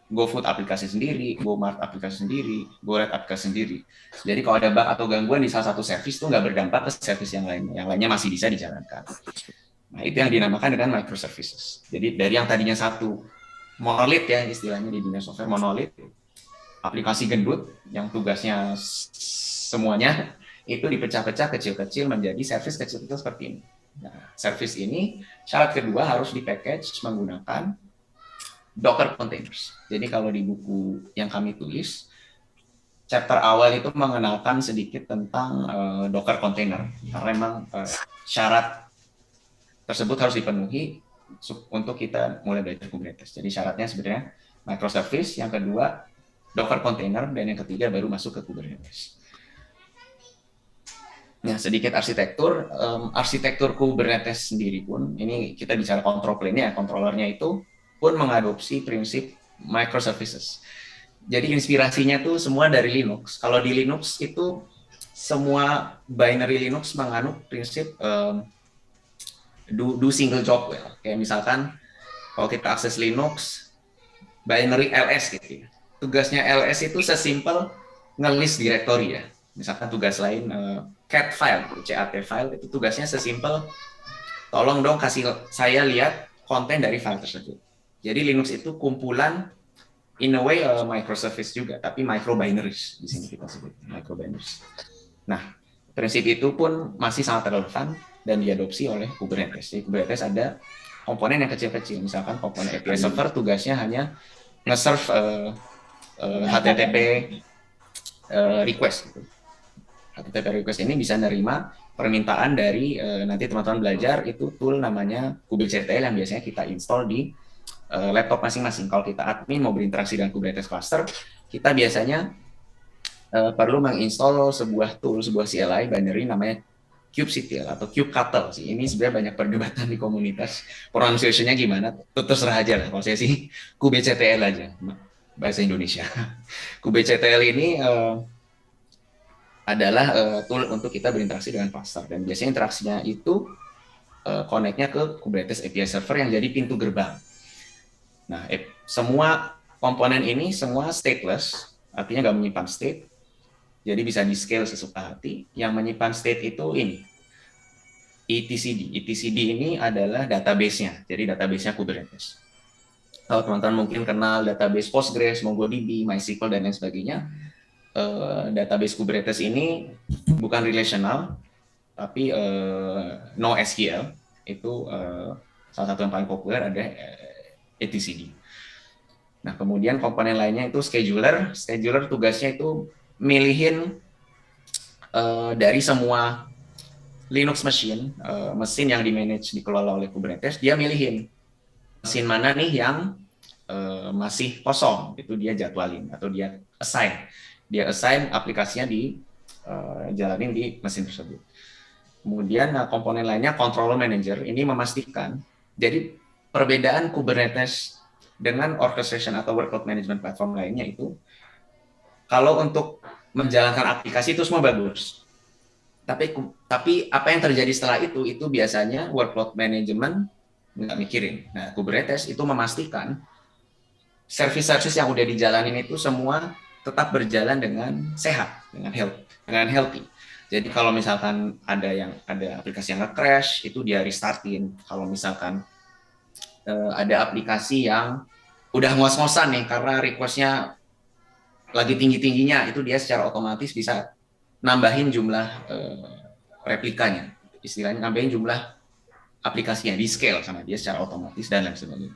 GoFood aplikasi sendiri, GoMart aplikasi sendiri, GoRide aplikasi sendiri. Jadi kalau ada bug atau gangguan di salah satu service itu nggak berdampak ke service yang lain. Yang lainnya masih bisa dijalankan. Nah, itu yang dinamakan dengan microservices. Jadi dari yang tadinya satu monolith ya istilahnya di dunia software, monolith, aplikasi gendut yang tugasnya semuanya itu dipecah-pecah kecil-kecil menjadi service kecil-kecil seperti ini. Nah, service ini syarat kedua harus di-package menggunakan Docker containers. Jadi kalau di buku yang kami tulis, chapter awal itu mengenalkan sedikit tentang Docker container. Karena memang syarat tersebut harus dipenuhi untuk kita mulai belajar Kubernetes. Jadi syaratnya sebenarnya microservice, yang kedua Docker container, dan yang ketiga baru masuk ke Kubernetes. Nah, sedikit arsitektur. Arsitektur Kubernetes sendiri pun, ini kita bicara control plane-nya, controllernya itu pun mengadopsi prinsip microservices. Jadi inspirasinya tuh semua dari Linux. Kalau di Linux itu semua binary Linux menganut prinsip do single job well. Kayak misalkan kalau kita akses Linux, binary ls gitu ya. Tugasnya ls itu sesimpel nge-list directory ya. Misalkan tugas lain cat file, cat file, itu tugasnya sesimpel tolong dong kasih saya lihat konten dari file tersebut. Jadi Linux itu kumpulan in a way microservice juga, tapi microbinaries di sini kita sebut microbinaries. Nah, prinsip itu pun masih sangat relevan dan diadopsi oleh Kubernetes. Jadi Kubernetes ada komponen yang kecil-kecil, misalkan komponen API server tugasnya hanya nge-serve HTTP request. Gitu. HTTP request ini bisa nerima permintaan dari nanti teman-teman belajar itu tool namanya kubectl yang biasanya kita install di laptop masing-masing. Kalau kita admin mau berinteraksi dengan Kubernetes cluster, kita biasanya perlu menginstall sebuah tool, sebuah CLI binary namanya kubectl atau kubectl sih. Ini sebenarnya banyak perdebatan di komunitas. Pronunciation-nya gimana? Terserah aja lah. Kalau saya sih kubectl aja, bahasa Indonesia. Kubectl ini adalah tool untuk kita berinteraksi dengan cluster, dan biasanya interaksinya itu connect-nya ke Kubernetes API server yang jadi pintu gerbang. Nah, semua komponen ini semua stateless, artinya nggak menyimpan state, jadi bisa di-scale sesuka hati. Yang menyimpan state itu ini, etcd. Etcd ini adalah database-nya, jadi database-nya Kubernetes. Kalau teman-teman mungkin kenal database Postgres, MongoDB, MySQL, dan lain sebagainya, database Kubernetes ini bukan relational, tapi NoSQL, itu salah satu yang paling populer ada etcd. Nah, kemudian komponen lainnya itu scheduler. Scheduler tugasnya itu milihin dari semua Linux machine, mesin yang di-manage, dikelola oleh Kubernetes, dia milihin mesin mana nih yang masih kosong, itu dia jadwalin atau dia assign. Dia assign aplikasinya jalanin di mesin tersebut. Kemudian komponen lainnya controller manager, ini memastikan. Jadi perbedaan Kubernetes dengan orchestration atau workload management platform lainnya itu, kalau untuk menjalankan aplikasi itu semua bagus. Tapi apa yang terjadi setelah itu biasanya workload management nggak mikirin. Nah, Kubernetes itu memastikan service-service yang udah dijalanin itu semua tetap berjalan dengan sehat, dengan healthy. Jadi kalau misalkan ada aplikasi yang nge-crash, itu dia restartin. Kalau misalkan ada aplikasi yang udah ngos-ngosan nih karena request-nya lagi tinggi-tingginya, itu dia secara otomatis bisa nambahin jumlah replikanya. Istilahnya nambahin jumlah aplikasinya, di scale sama dia secara otomatis dan lain sebagainya.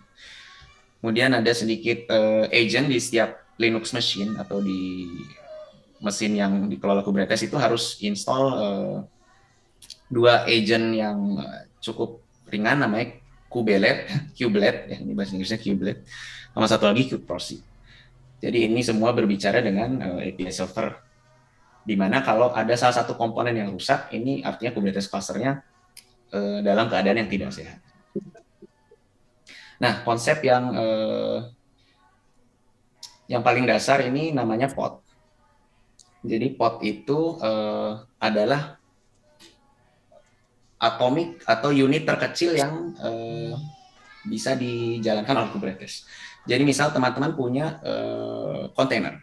Kemudian ada sedikit agent di setiap Linux machine atau di mesin yang dikelola Kubernetes itu harus install 2 agent yang cukup ringan namanya kubelet, ya, ini bahasa Inggrisnya kubelet, sama satu lagi kubeproxy. Jadi ini semua berbicara dengan API server, di mana kalau ada salah satu komponen yang rusak, ini artinya Kubernetes cluster-nya dalam keadaan yang tidak sehat. Nah, konsep yang paling dasar ini namanya pod. Jadi pod itu adalah atomik atau unit terkecil yang bisa dijalankan oleh Kubernetes. Jadi misal teman-teman punya kontainer.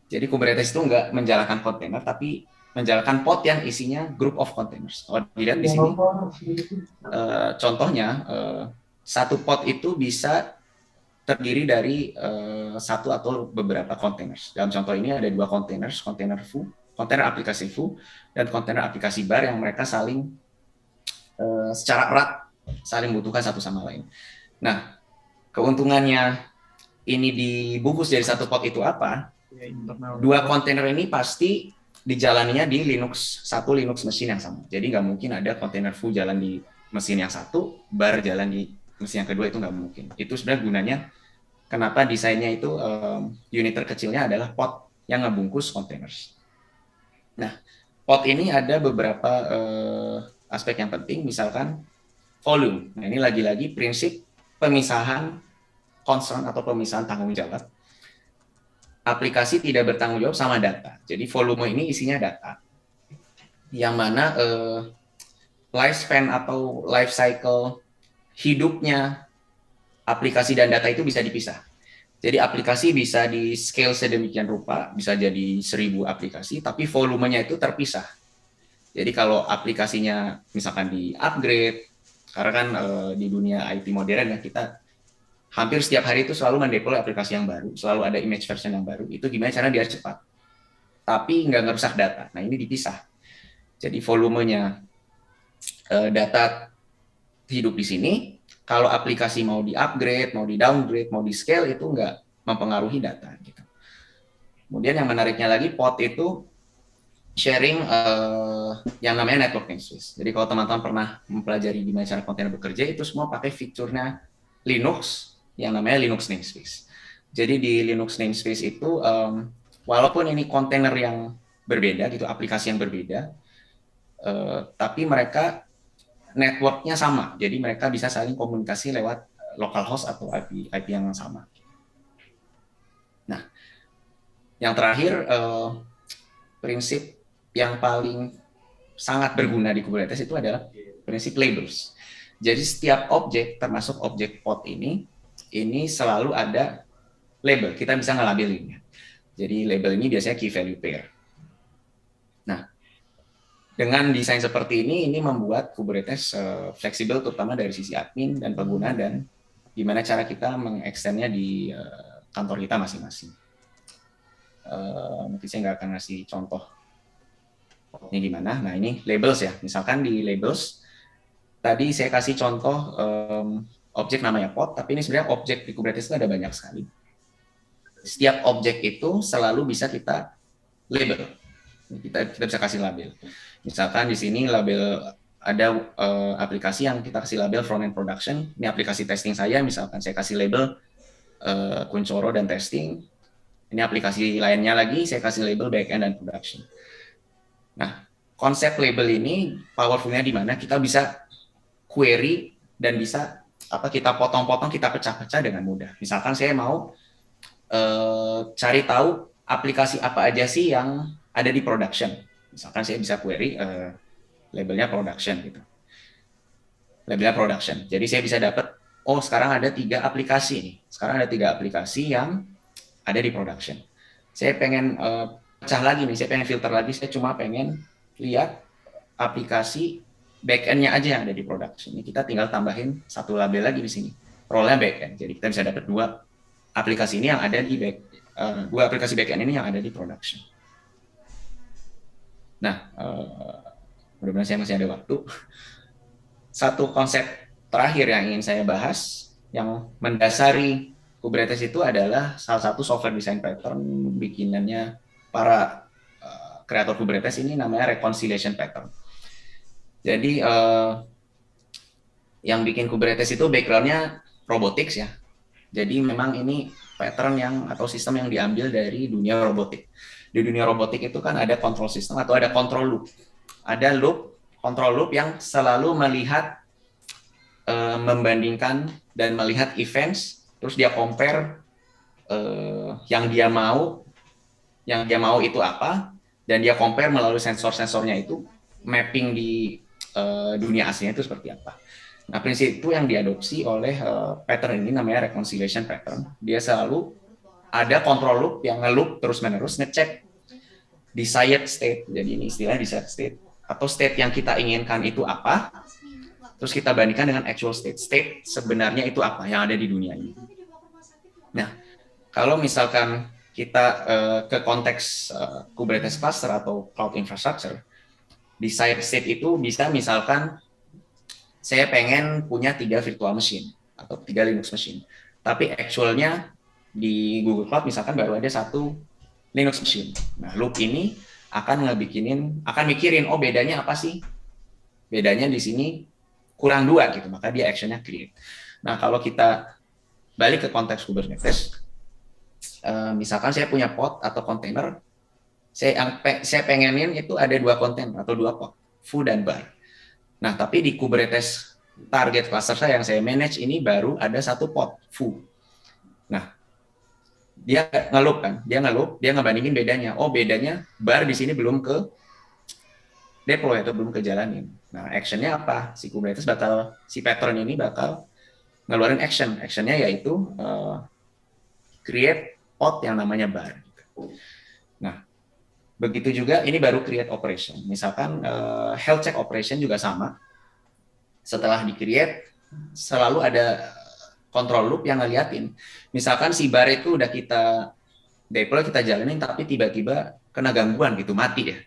Jadi Kubernetes itu nggak menjalankan kontainer, tapi menjalankan pod yang isinya group of containers. Kalau dilihat di sini, contohnya satu pod itu bisa terdiri dari satu atau beberapa containers. Dalam contoh ini ada 2 containers, container foo, kontainer aplikasi foo, dan kontainer aplikasi bar yang mereka saling secara erat saling membutuhkan satu sama lain. Nah, keuntungannya ini dibungkus dari satu pot itu apa? 2 kontainer ini pasti dijalaninya di Linux mesin yang sama. Jadi nggak mungkin ada kontainer foo jalan di mesin yang satu, bar jalan di mesin yang kedua, itu nggak mungkin. Itu sebenarnya gunanya kenapa desainnya itu unit terkecilnya adalah pot yang ngebungkus containers. Nah, pot ini ada beberapa aspek yang penting, misalkan volume. Nah, ini lagi-lagi prinsip pemisahan concern atau pemisahan tanggung jawab. Aplikasi tidak bertanggung jawab sama data. Jadi volume ini isinya data. Yang mana lifespan atau life cycle hidupnya aplikasi dan data itu bisa dipisah. Jadi aplikasi bisa di scale sedemikian rupa, bisa jadi 1000 aplikasi, tapi volumenya itu terpisah. Jadi kalau aplikasinya misalkan di upgrade, karena kan di dunia IT modern ya, kita hampir setiap hari itu selalu mendeploy aplikasi yang baru, selalu ada image version yang baru. Itu gimana cara biar cepat, tapi nggak ngerusak data. Nah, ini dipisah. Jadi volumenya data hidup di sini. Kalau aplikasi mau di-upgrade, mau di-downgrade, mau di-scale, itu nggak mempengaruhi data. Gitu. Kemudian yang menariknya lagi, pod itu sharing yang namanya network namespace. Jadi kalau teman-teman pernah mempelajari gimana cara kontainer bekerja, itu semua pakai fiturnya Linux yang namanya Linux namespace. Jadi di Linux namespace itu, walaupun ini kontainer yang berbeda, gitu, aplikasi yang berbeda, tapi mereka networknya sama, jadi mereka bisa saling komunikasi lewat localhost atau IP yang sama. Nah, yang terakhir prinsip yang paling sangat berguna di Kubernetes itu adalah prinsip labels. Jadi setiap objek, termasuk objek pod ini selalu ada label. Kita bisa ngelabelinnya. Jadi label ini biasanya key value pair. Nah, dengan desain seperti ini membuat Kubernetes fleksibel, terutama dari sisi admin dan pengguna, dan gimana cara kita mengekstennya di kantor kita masing-masing. Mungkin saya nggak akan ngasih contoh ini gimana. Nah, ini labels ya. Misalkan di labels, tadi saya kasih contoh objek namanya pod, tapi ini sebenarnya objek di Kubernetes itu ada banyak sekali. Setiap objek itu selalu bisa kita label. Kita bisa kasih label. Misalkan di sini label ada aplikasi yang kita kasih label front end production. Ini aplikasi testing saya, misalkan saya kasih label Kuncoro dan testing. Ini aplikasi lainnya lagi, saya kasih label back end dan production. Nah, konsep label ini powerful-nya di mana kita bisa query dan bisa kita potong-potong, kita pecah-pecah dengan mudah. Misalkan saya mau cari tahu aplikasi apa aja sih yang ada di production. Misalkan saya bisa query labelnya production gitu. Labelnya production. Jadi saya bisa dapat, oh sekarang ada 3 aplikasi nih. Sekarang ada 3 aplikasi yang ada di production. Saya pengen pecah lagi nih, saya pengen filter lagi, saya cuma pengen lihat aplikasi back-end-nya aja yang ada di production. Ini kita tinggal tambahin satu label lagi di sini. Role-nya back-end. Jadi kita bisa dapat 2 aplikasi ini yang ada di dua aplikasi back-end ini yang ada di production. Nah, mudah-mudahan saya masih ada waktu. Satu konsep terakhir yang ingin saya bahas, yang mendasari Kubernetes itu adalah salah satu software design pattern bikinannya para kreator Kubernetes, ini namanya reconciliation pattern. Jadi yang bikin Kubernetes itu background-nya robotics ya. Jadi memang ini pattern atau sistem yang diambil dari dunia robotik. Di dunia robotik itu kan ada control system atau ada control loop. Ada control loop yang selalu melihat, membandingkan dan melihat events, terus dia compare yang dia mau itu apa, dan dia compare melalui sensor-sensornya itu mapping di dunia aslinya itu seperti apa. Nah, prinsip itu yang diadopsi oleh pattern ini namanya reconciliation pattern. Dia selalu ada control loop yang nge-loop terus-menerus ngecek desired state. Jadi ini istilahnya desired state atau state yang kita inginkan itu apa. Terus kita bandingkan dengan actual state. State sebenarnya itu apa yang ada di dunia ini. Nah, kalau misalkan kita ke konteks Kubernetes cluster atau cloud infrastructure, di side state itu bisa misalkan saya pengen punya 3 virtual machine atau 3 Linux machine, tapi actualnya di Google Cloud misalkan baru ada 1 Linux machine. Nah, loop ini akan mikirin, oh bedanya apa sih? Bedanya di sini kurang 2 gitu, maka dia actionnya create. Nah, kalau kita balik ke konteks Kubernetes, misalkan saya punya pod atau container, saya pengenin itu ada 2 container atau 2 pod, foo dan bar. Nah, tapi di Kubernetes target cluster saya yang saya manage ini baru ada 1 pod, foo. Nah, dia ngeloop, dia ngebandingin bedanya. Oh, bedanya bar di sini belum ke deploy atau belum ke jalanin. Nah, actionnya apa? Si pattern ini bakal ngeluarin action. Actionnya yaitu create pod yang namanya bar. Nah, begitu juga ini baru create operation. Misalkan health check operation juga sama. Setelah di-create, selalu ada control loop yang ngeliatin. Misalkan si bar itu udah kita deploy, kita jalanin, tapi tiba-tiba kena gangguan gitu, mati ya.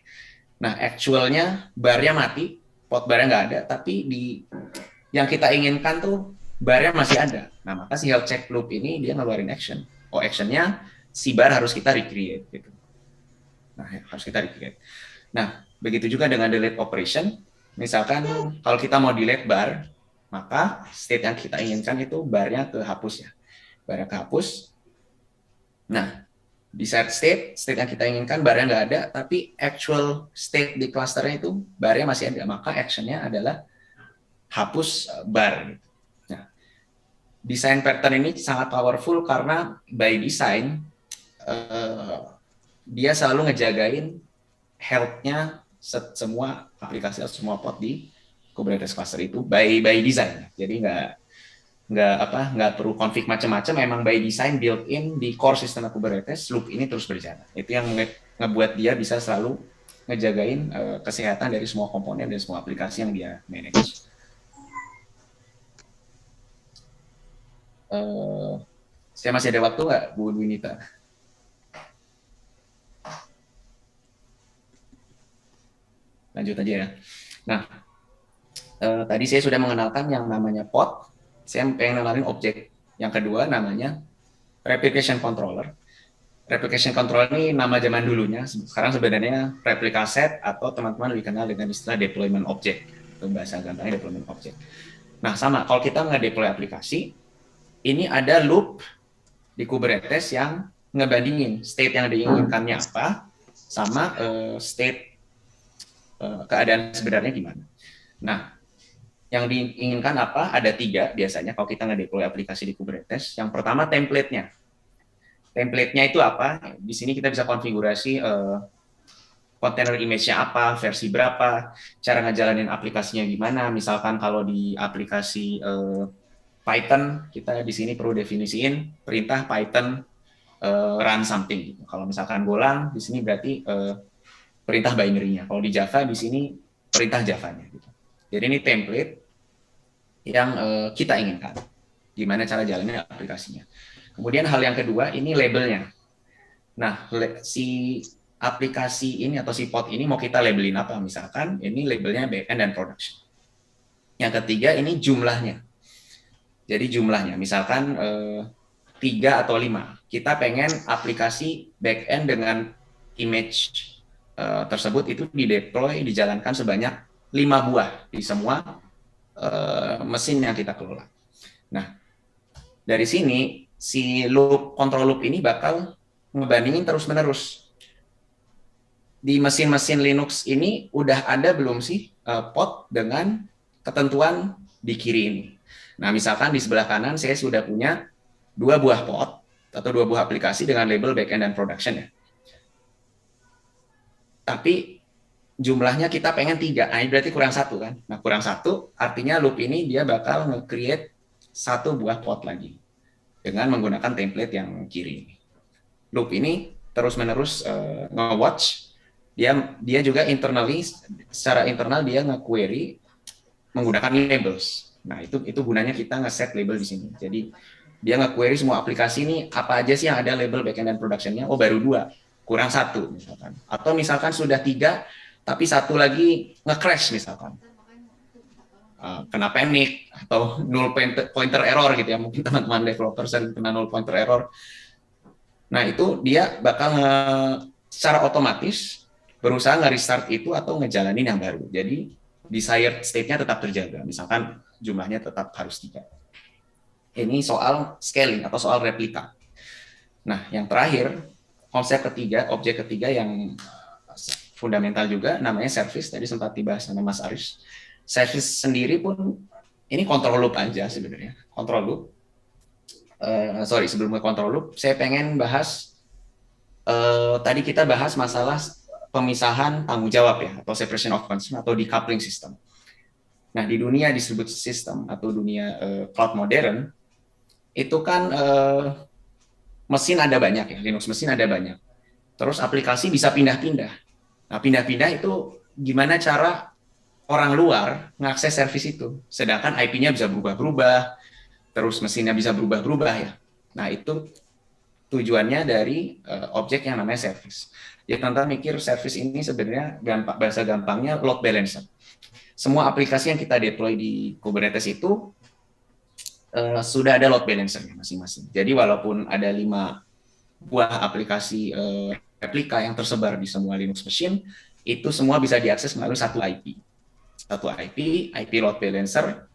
Nah, actualnya barnya mati, pot barnya nggak ada, tapi yang kita inginkan tuh barnya masih ada. Nah, maka si health check loop ini dia ngeluarin action. Oh, actionnya si bar harus kita recreate gitu. Nah, harus kita recreate. Nah, begitu juga dengan delete operation. Misalkan kalau kita mau delete bar, maka state yang kita inginkan itu barnya kehapus ya. Barnya kehapus. Nah, di state yang kita inginkan barnya nggak ada, tapi actual state di clusternya itu barnya masih ada. Maka actionnya adalah hapus bar. Nah, desain pattern ini sangat powerful karena by design dia selalu ngejagain health-nya semua aplikasi atau semua pod di Kubernetes cluster itu by design. Jadi nggak perlu config macam-macam, memang by design built in di core sistem Kubernetes, loop ini terus berjalan. Itu yang ngebuat dia bisa selalu ngejagain kesehatan dari semua komponen dan semua aplikasi yang dia manage. Saya masih ada waktu nggak, Bu Dwinita? Lanjut aja ya. Nah, tadi saya sudah mengenalkan yang namanya pod. Saya pengen kenalin objek. Yang kedua namanya replication controller. Replication controller ini nama zaman dulunya. Sekarang sebenarnya replica set atau teman-teman lebih kenal dengan istilah deployment object. Itu bahasa gampangnya deployment object. Nah, sama. Kalau kita nge-deploy aplikasi, ini ada loop di Kubernetes yang ngebandingin state yang diinginkannya apa sama state keadaan sebenarnya gimana. Nah, yang diinginkan apa? Ada 3 biasanya kalau kita nge-deploy aplikasi di Kubernetes. Yang pertama template-nya. Template-nya itu apa? Di sini kita bisa konfigurasi container image-nya apa, versi berapa, cara ngejalanin aplikasinya gimana. Misalkan kalau di aplikasi Python, kita di sini perlu definisiin perintah Python run something. Gitu. Kalau misalkan Golang, di sini berarti perintah binary-nya. Kalau di Java, di sini perintah Java-nya. Gitu. Jadi ini template yang kita inginkan. Gimana cara jalannya aplikasinya. Kemudian hal yang kedua, ini labelnya. Nah, si aplikasi ini atau si pod ini mau kita labelin apa? Misalkan ini labelnya backend dan production. Yang ketiga, ini jumlahnya. Jadi jumlahnya, misalkan 3 atau 5. Kita pengen aplikasi backend dengan image tersebut itu dideploy, dijalankan sebanyak 5 buah di semua mesin yang kita kelola. Nah, dari sini si loop control loop ini bakal ngebandingin terus-menerus. Di mesin-mesin Linux ini udah ada belum sih pod dengan ketentuan di kiri ini. Nah, misalkan di sebelah kanan saya sudah punya 2 buah pod atau 2 buah aplikasi dengan label backend dan production ya. Tapi jumlahnya kita pengen 3, nah ini berarti kurang 1 kan. Nah kurang 1 artinya loop ini dia bakal nge-create 1 buah pod lagi dengan menggunakan template yang kiri. Loop ini terus-menerus nge-watch, dia juga secara internal dia nge-query menggunakan labels. Nah itu gunanya kita nge-set label di sini. Jadi Dia nge-query semua aplikasi ini apa aja sih yang ada label backend dan productionnya. Oh baru 2, kurang 1 misalkan. Atau misalkan sudah 3, tapi 1 lagi nge-crash misalkan. Kena panic atau null pointer error gitu ya, mungkin teman-teman developer sering kena null pointer error. Nah itu dia bakal secara otomatis berusaha nge-restart itu atau ngejalanin yang baru. Jadi desired state-nya tetap terjaga, misalkan jumlahnya tetap harus 3. Ini soal scaling atau soal replika. Nah yang terakhir, konsep ketiga, objek ketiga yang fundamental juga, namanya service. Tadi sempat dibahas sama Mas Aris. Service sendiri pun ini control loop aja sebenarnya. Control loop. Sebelum ke control loop, saya pengen bahas tadi kita bahas masalah pemisahan tanggung jawab ya, atau separation of concern atau decoupling system. Nah di dunia distributed system atau dunia cloud modern itu kan mesin ada banyak ya, Linux mesin ada banyak. Terus aplikasi bisa pindah-pindah. Nah pindah-pindah itu gimana cara orang luar mengakses service itu, sedangkan IP-nya bisa berubah-berubah, terus mesinnya bisa berubah-berubah ya. Nah itu tujuannya dari objek yang namanya service. Jadi teman-teman mikir service ini sebenarnya bahasa gampangnya load balancer. Semua aplikasi yang kita deploy di Kubernetes itu sudah ada load balancer-nya masing-masing. Jadi walaupun ada 5 buah aplikasi replika yang tersebar di semua Linux machine, itu semua bisa diakses melalui satu IP. IP load balancer,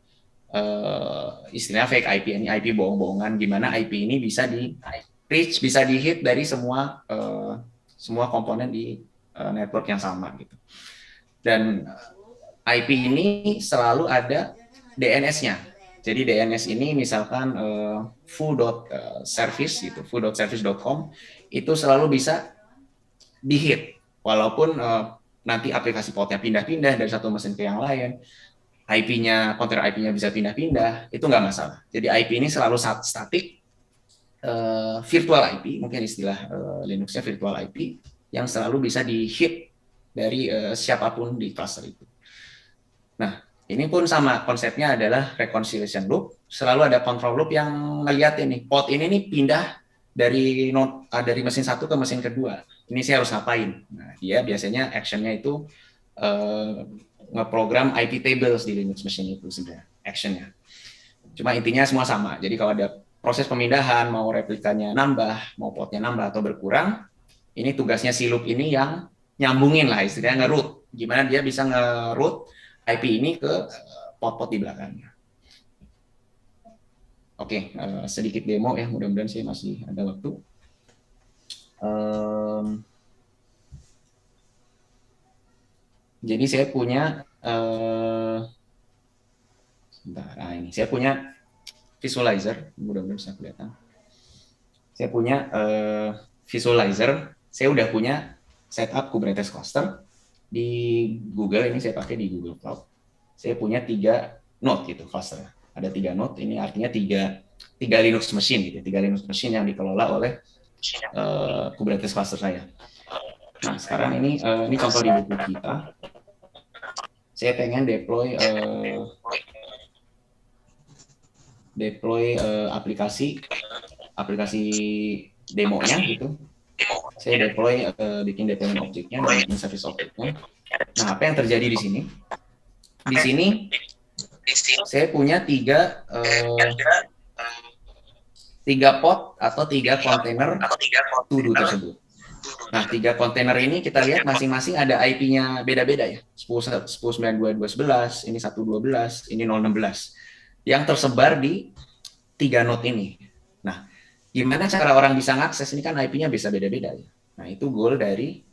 istilahnya fake IP, ini IP bohong-bohongan, gimana IP ini bisa di reach, bisa di hit dari semua komponen di network yang sama gitu. Dan IP ini selalu ada DNS-nya. Jadi DNS ini misalkan foo.service gitu, foo.service.com itu selalu bisa di hit walaupun nanti aplikasi portnya pindah-pindah dari satu mesin ke yang lain, kontainer IP-nya bisa pindah-pindah, itu nggak masalah. Jadi IP ini selalu statik, virtual IP, mungkin istilah Linux-nya virtual IP, yang selalu bisa di-hit dari siapapun di cluster itu. Nah, ini pun sama, konsepnya adalah reconciliation loop, selalu ada control loop yang ngeliat ini, port ini nih pindah dari mesin satu ke mesin kedua. Ini saya harus ngapain? Nah, dia biasanya action-nya itu ngeprogram IP tables di Linux machine itu sebenarnya, action-nya. Cuma intinya semua sama. Jadi kalau ada proses pemindahan, mau replikanya nambah, mau portnya nambah atau berkurang, ini tugasnya si loop ini yang nyambungin lah, istilahnya nge-route. Gimana dia bisa nge-route IP ini ke port-port di belakangnya. Oke, sedikit demo ya, mudah-mudahan saya masih ada waktu. Jadi saya punya ini saya punya visualizer, mudah-mudahan bisa kelihatan. Saya punya visualizer, saya udah punya setup Kubernetes cluster di Google, ini saya pakai di Google Cloud. Saya punya 3 node gitu cluster. Ada 3 node, ini artinya 3 Linux machine gitu, 3 Linux machine yang dikelola oleh Kubernetes cluster saya. Nah, sekarang ini contoh di buku kita. Saya pengen deploy aplikasi demonya gitu. Saya deploy bikin deployment objeknya dan bikin service objeknya. Nah, apa yang terjadi di sini? Di sini saya punya 3 pot atau 3 kontainer to-do tersebut. Nah, 3 kontainer ini kita lihat masing-masing ada IP-nya beda-beda ya. 10.922.11, ini 1.12, ini 0.16. Yang tersebar di 3 node ini. Nah, gimana cara orang bisa ngakses? Ini kan IP-nya bisa beda-beda ya. Nah, itu goal dari,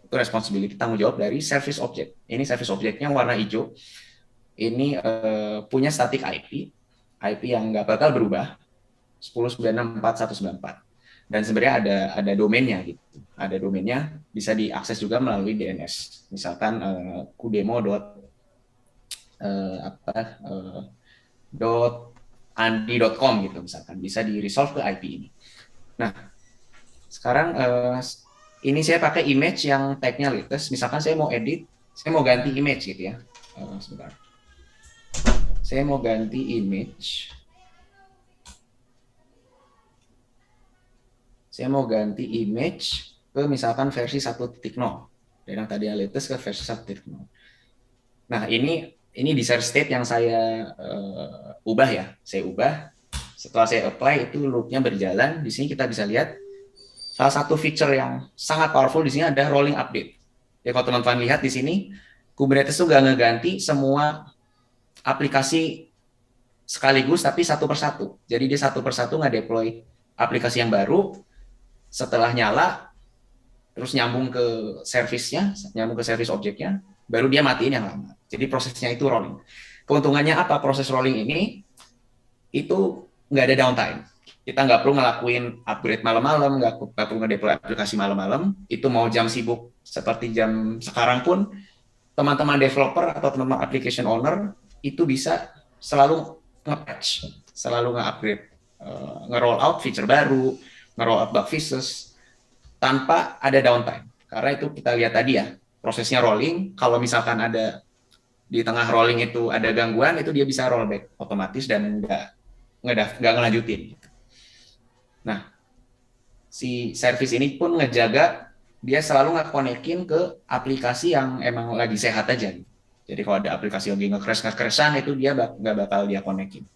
itu responsibility, tanggung jawab dari service object. Ini service object-nya warna hijau. Ini punya static IP yang nggak bakal berubah, 10.964.194. Dan sebenarnya ada domainnya gitu. Ada domainnya, bisa diakses juga melalui DNS. Misalkan .andi.com gitu misalkan, bisa di-resolve ke IP ini. Nah, sekarang ini saya pakai image yang tag-nya latest. Misalkan saya mau edit, saya mau ganti image gitu ya. Sebentar. Saya mau ganti image. saya mau ganti image ke misalkan versi 1.0 dari yang tadi latest ke versi 1.0. Nah, ini desired state yang saya ubah ya. Saya ubah. Setelah saya apply itu loop-nya berjalan. Di sini kita bisa lihat salah satu feature yang sangat powerful di sini ada rolling update. Ya kalau teman-teman lihat di sini Kubernetes itu nggak ngeganti semua aplikasi sekaligus tapi satu persatu. Jadi dia satu persatu nggak deploy aplikasi yang baru, setelah nyala terus nyambung ke service-nya, nyambung ke service objeknya, baru dia matiin yang lama. Jadi prosesnya itu rolling. Keuntungannya apa? Proses rolling ini itu nggak ada downtime. Kita nggak perlu ngelakuin upgrade malam-malam, nggak perlu ngedeploy aplikasi malam-malam. Itu mau jam sibuk seperti jam sekarang pun, teman-teman developer atau teman-teman application owner itu bisa selalu nge-patch, selalu nge-upgrade, nge-roll out feature baru, nge-roll out bug fixes, tanpa ada downtime. Karena itu kita lihat tadi ya, prosesnya rolling, kalau misalkan ada di tengah rolling itu ada gangguan, itu dia bisa rollback otomatis dan nggak ngelanjutin. Nah, si service ini pun ngejaga dia selalu nge-connect-in ke aplikasi yang emang lagi sehat aja. Jadi kalau ada aplikasi lagi nge-crash-an itu dia nggak bakal dia connect-in.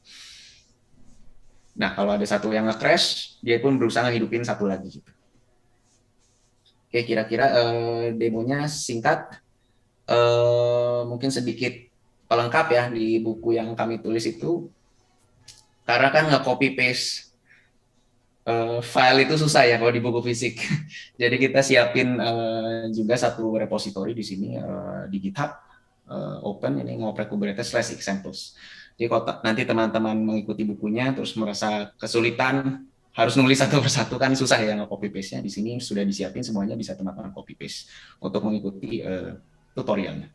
Nah, kalau ada satu yang nge-crash, dia pun berusaha ngehidupin satu lagi. Gitu. Oke, kira-kira demonya singkat. Mungkin sedikit pelengkap ya di buku yang kami tulis itu. Karena kan nge-copy paste file itu susah ya kalau di buku fisik. Jadi kita siapin juga satu repository di sini di GitHub open ini ngoprek Kubernetes/examples. Jadi kalau nanti teman-teman mengikuti bukunya terus merasa kesulitan harus nulis satu persatu kan susah ya nge-copy paste-nya. Di sini sudah disiapin semuanya bisa teman-teman copy paste untuk mengikuti tutorialnya.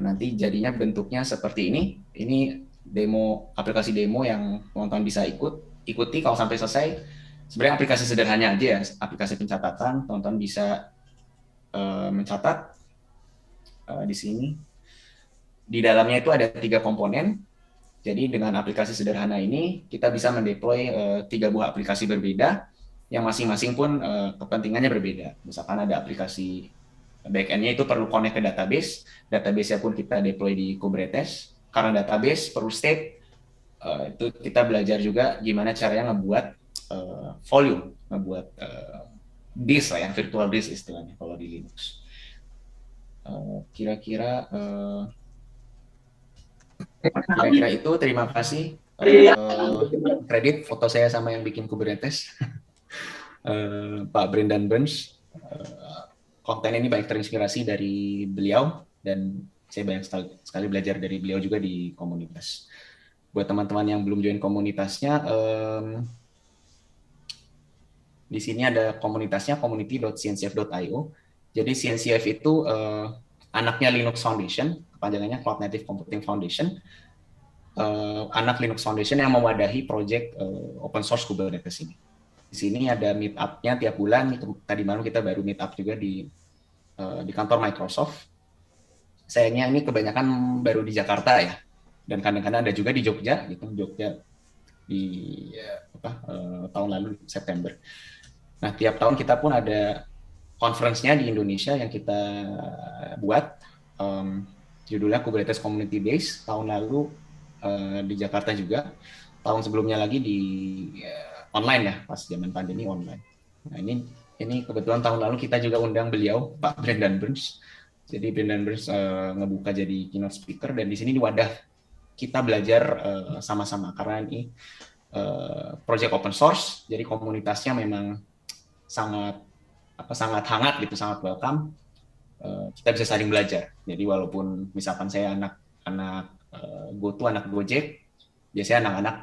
Nanti jadinya bentuknya seperti ini. Ini demo aplikasi demo yang teman-teman bisa ikuti kalau sampai selesai. Sebenarnya aplikasi sederhana aja ya, aplikasi pencatatan. Teman-teman bisa mencatat di sini. Di dalamnya itu ada 3 komponen. Jadi dengan aplikasi sederhana ini kita bisa mendeploy 3 buah aplikasi berbeda yang masing-masing pun kepentingannya berbeda. Misalkan ada aplikasi backend-nya itu perlu connect ke database, database-nya pun kita deploy di Kubernetes. Karena database perlu state, itu kita belajar juga gimana caranya ngebuat volume, ngebuat disk lah ya, virtual disk istilahnya kalau di Linux. Kira-kira itu, terima kasih. Kredit foto saya sama yang bikin Kubernetes, Pak Brendan Burns. Konten ini banyak terinspirasi dari beliau dan saya banyak sekali belajar dari beliau juga di komunitas. Buat teman-teman yang belum join komunitasnya, di sini ada komunitasnya community.cncf.io. Jadi CNCF itu anaknya Linux Foundation, kepanjangannya Cloud Native Computing Foundation, anak Linux Foundation yang mewadahi project open source Kubernetes ini. Di sini ada meet up-nya tiap bulan. Tadi malam kita baru meet up juga di kantor Microsoft. Sayangnya ini kebanyakan baru di Jakarta ya, dan kadang-kadang ada juga di Jogja, gitu. Jogja di tahun lalu September. Nah tiap tahun kita pun ada conference-nya di Indonesia yang kita buat, judulnya Kubernetes Community Days. Tahun lalu di Jakarta juga, tahun sebelumnya lagi di online ya, pas zaman pandemi online. Nah ini kebetulan tahun lalu kita juga undang beliau, Pak Brendan Burns. Jadi Brendan Burns ngebuka jadi keynote speaker, dan di sini di wadah kita belajar sama-sama karena ini project open source, jadi komunitasnya memang sangat hangat gitu, sangat welcome. Kita bisa saling belajar. Jadi walaupun misalkan saya anak GoTo, anak Gojek, biasanya anak-anak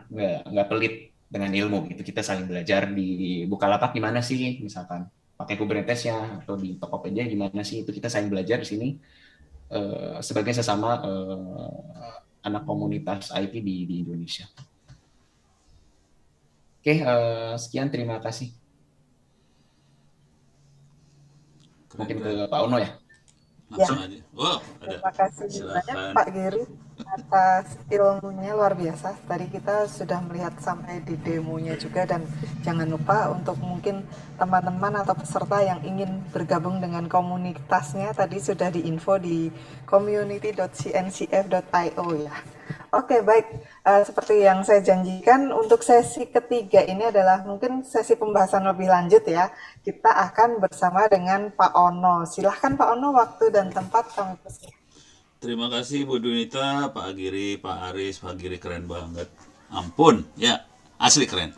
nggak pelit dengan ilmu gitu. Kita saling belajar. Di Bukalapak gimana sih misalkan pakai Kubernetes-nya, atau di Tokopedia gimana sih, itu kita saling belajar di sini sebagai sesama anak komunitas IT di Indonesia. Oke, sekian, terima kasih. Mungkin ke Pak Uno ya. Langsung aja. Wow, ada. Terima kasih banyak Silakan. Pak Giri. atas ilmunya luar biasa. Tadi kita sudah melihat sampai di demonya juga, dan jangan lupa untuk mungkin teman-teman atau peserta yang ingin bergabung dengan komunitasnya tadi sudah diinfo di community.cncf.io ya. Oke, baik. Seperti yang saya janjikan, untuk sesi ketiga ini adalah mungkin sesi pembahasan lebih lanjut ya. Kita akan bersama dengan Pak Ono. Silahkan Pak Ono, waktu dan tempat kami persilakan. Terima kasih Bu Dunita, Pak Agiri, Pak Aris. Pak Agiri keren banget. Ampun, ya asli keren.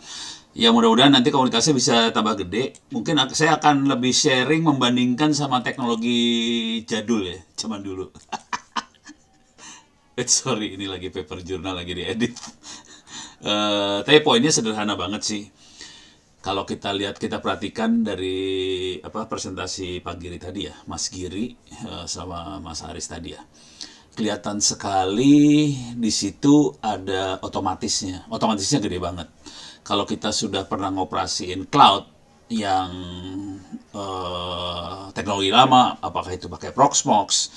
Ya mudah-mudahan nanti komunitasnya bisa tambah gede. Mungkin saya akan lebih sharing membandingkan sama teknologi jadul ya, zaman dulu. Sorry, ini lagi paper journal lagi diedit. Tapi poinnya sederhana banget sih. Kalau kita lihat, kita perhatikan dari presentasi Pak Giri tadi ya, Mas Giri sama Mas Aris tadi ya, kelihatan sekali di situ ada otomatisnya. Otomatisnya gede banget. Kalau kita sudah pernah ngoperasiin cloud yang teknologi lama, apakah itu pakai Proxmox,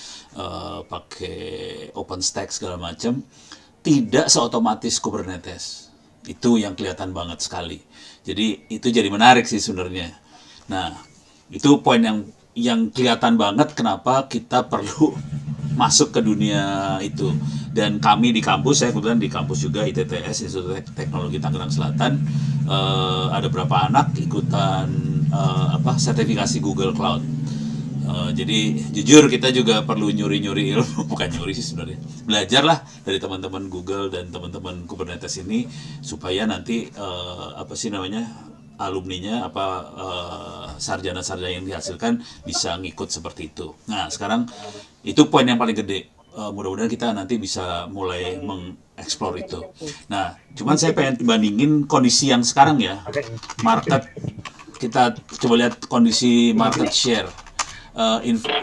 pakai OpenStack segala macam, tidak seotomatis Kubernetes. Itu yang kelihatan banget sekali. Jadi itu jadi menarik sih sebenarnya. Nah, itu poin yang kelihatan banget kenapa kita perlu masuk ke dunia itu. Dan kami di kampus, saya kebetulan di kampus juga ITTS, Institut Teknologi Tangerang Selatan, ada berapa anak ikutan sertifikasi Google Cloud. Jadi jujur kita juga perlu nyuri-nyuri ilmu, bukan nyuri sih sebenarnya. Belajarlah dari teman-teman Google dan teman-teman Kubernetes ini supaya nanti alumninya sarjana-sarjana yang dihasilkan bisa ngikut seperti itu. Nah, sekarang itu poin yang paling gede. Mudah-mudahan kita nanti bisa mulai mengeksplor itu. Nah, cuman saya pengen bandingin kondisi yang sekarang ya. Market, kita coba lihat kondisi market share.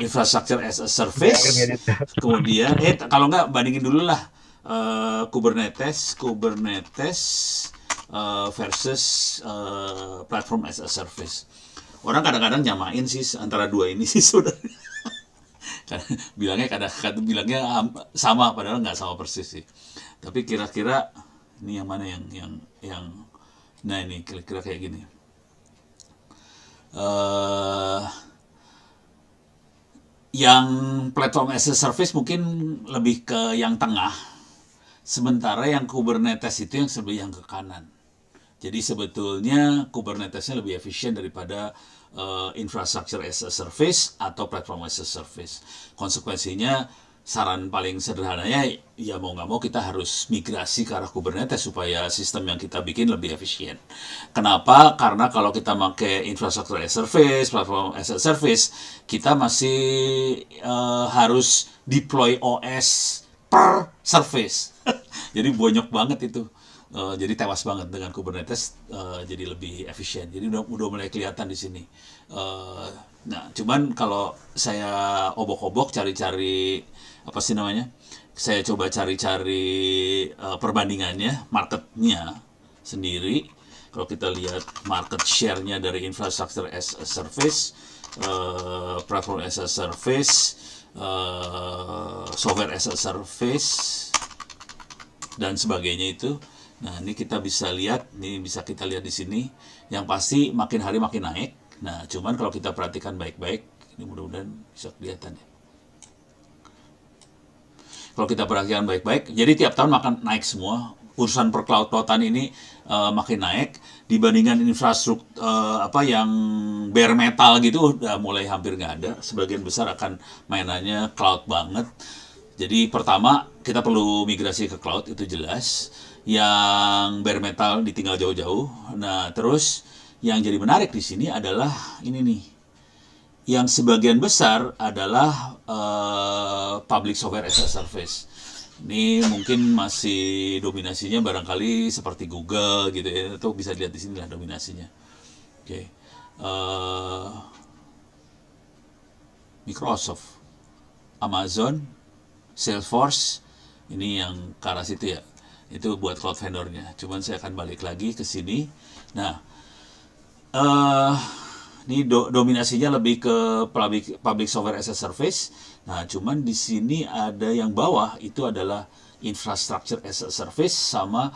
Infrastructure as a service, kemudian kalau nggak bandingin dulu lah Kubernetes versus platform as a service. Orang kadang-kadang nyamain sih antara dua ini sih sebenarnya. bilangnya sama, padahal nggak sama persis sih. Tapi kira-kira ini yang mana yang nah ini kira-kira kayak gini. Yang platform as a service mungkin lebih ke yang tengah, sementara yang Kubernetes itu yang ke kanan. Jadi sebetulnya Kubernetesnya lebih efisien daripada infrastructure as a service atau platform as a service. Konsekuensinya, saran paling sederhananya ya mau nggak mau kita harus migrasi ke arah Kubernetes supaya sistem yang kita bikin lebih efisien. Kenapa? Karena kalau kita pakai infrastructure as a service, platform as a service, kita masih harus deploy OS per service. Jadi bonyok banget itu. Jadi tewas banget. Dengan Kubernetes jadi lebih efisien. Jadi udah mulai kelihatan di sini. Nah, cuman kalau saya obok-obok cari-cari saya coba cari-cari perbandingannya, marketnya sendiri. Kalau kita lihat market share-nya dari infrastructure as a service, platform as a service, software as a service, dan sebagainya itu. Nah, ini kita bisa lihat, ini bisa kita lihat di sini. Yang pasti makin hari makin naik. Nah, cuman kalau kita perhatikan baik-baik, ini mudah-mudahan bisa kelihatan ya. Kalau kita perhatikan baik-baik, jadi tiap tahun makin naik semua. Urusan per-cloud-cloudan ini makin naik dibandingkan infrastruktur yang bare metal gitu udah mulai hampir nggak ada. Sebagian besar akan mainannya cloud banget. Jadi pertama kita perlu migrasi ke cloud, itu jelas. Yang bare metal ditinggal jauh-jauh. Nah, terus yang jadi menarik di sini adalah ini nih. Yang sebagian besar adalah public software as a service. Ini mungkin masih dominasinya barangkali seperti Google gitu ya, atau bisa dilihat di sini lah dominasinya. Oke. Microsoft, Amazon, Salesforce, ini yang ke arah situ ya. Itu buat cloud vendornya. Cuman saya akan balik lagi ke sini. Nah, ini dominasinya lebih ke public software as a service. Nah, cuman di sini ada yang bawah itu adalah infrastructure as a service sama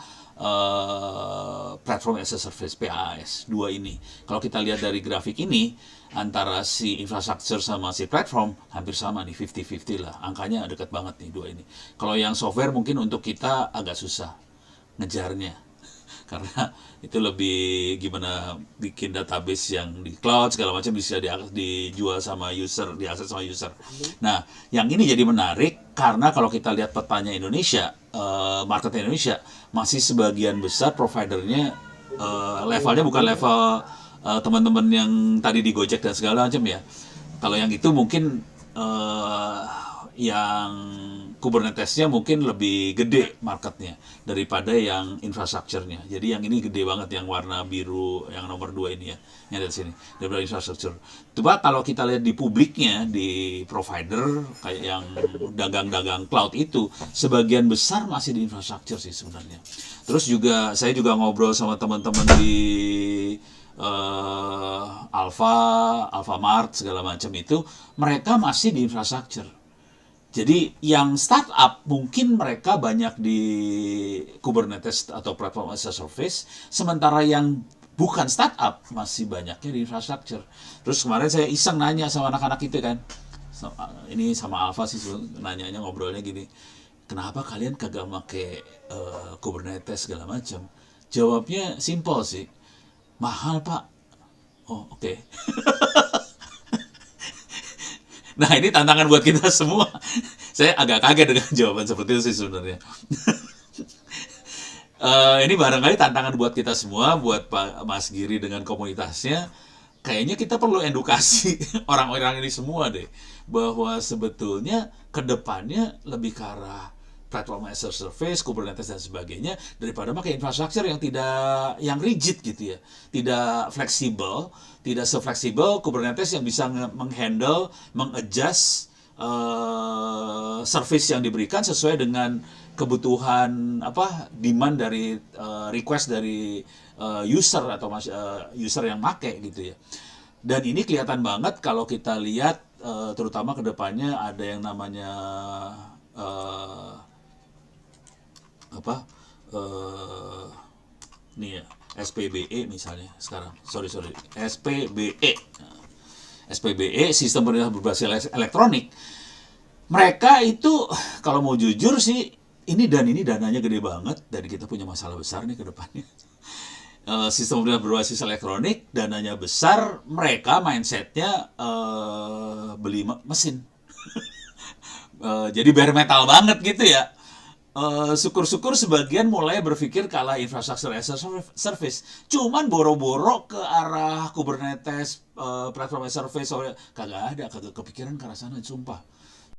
platform as a service PaaS, dua ini. Kalau kita lihat dari grafik ini, antara si infrastructure sama si platform hampir sama nih, 50-50 lah. Angkanya dekat banget nih dua ini. Kalau yang software mungkin untuk kita agak susah ngejarnya. Karena itu lebih gimana bikin database yang di cloud segala macam bisa dijual sama user, diakses sama user. Nah, yang ini jadi menarik karena kalau kita lihat petanya Indonesia, market Indonesia masih sebagian besar providernya levelnya bukan level teman-teman yang tadi di Gojek dan segala macam ya. Kalau yang itu mungkin yang Kubernetes-nya mungkin lebih gede marketnya daripada yang infrastrukturnya. Jadi yang ini gede banget, yang warna biru, yang nomor 2 ini ya, yang ada di sini, daripada infrastruktur. Coba kalau kita lihat di publiknya, di provider, kayak yang dagang-dagang cloud itu, sebagian besar masih di infrastruktur sih sebenarnya. Terus juga, saya juga ngobrol sama teman-teman di Alfamart, segala macam itu, mereka masih di infrastruktur. Jadi yang startup mungkin mereka banyak di Kubernetes atau platform as a service, sementara yang bukan startup masih banyaknya di infrastructure. Terus kemarin saya iseng nanya sama anak-anak itu kan, ini sama Alfa sih nanyanya, ngobrolnya gini, kenapa kalian kagak pakai Kubernetes segala macam? Jawabnya simpel sih, mahal pak. Oh oke. Nah, ini tantangan buat kita semua. Saya agak kaget dengan jawaban seperti itu sih sebenarnya. Ini barangkali tantangan buat kita semua, buat Pak Mas Giri dengan komunitasnya. Kayaknya kita perlu edukasi orang-orang ini semua deh, bahwa sebetulnya kedepannya lebih ke arah platform as a service, Kubernetes dan sebagainya, daripada pakai infrastruktur yang rigid gitu ya, tidak fleksibel, tidak se-fleksibel Kubernetes yang bisa menghandle, mengadjust service yang diberikan sesuai dengan kebutuhan demand dari request dari user atau user yang make gitu ya. Dan ini kelihatan banget kalau kita lihat terutama kedepannya ada yang namanya nih ya, SPBE misalnya sekarang, SPBE, sistem pembayaran berbasis elektronik. Mereka itu kalau mau jujur sih, ini dananya gede banget, dan kita punya masalah besar nih ke depannya. Sistem pembayaran berbasis elektronik, dananya besar, mereka mindsetnya beli mesin. Jadi bare metal banget gitu ya. Syukur-syukur sebagian mulai berpikir ke arah infrastructure as a service. Cuman boro-boro ke arah Kubernetes, platform as a service, kagak kepikiran ke arah sana, sumpah.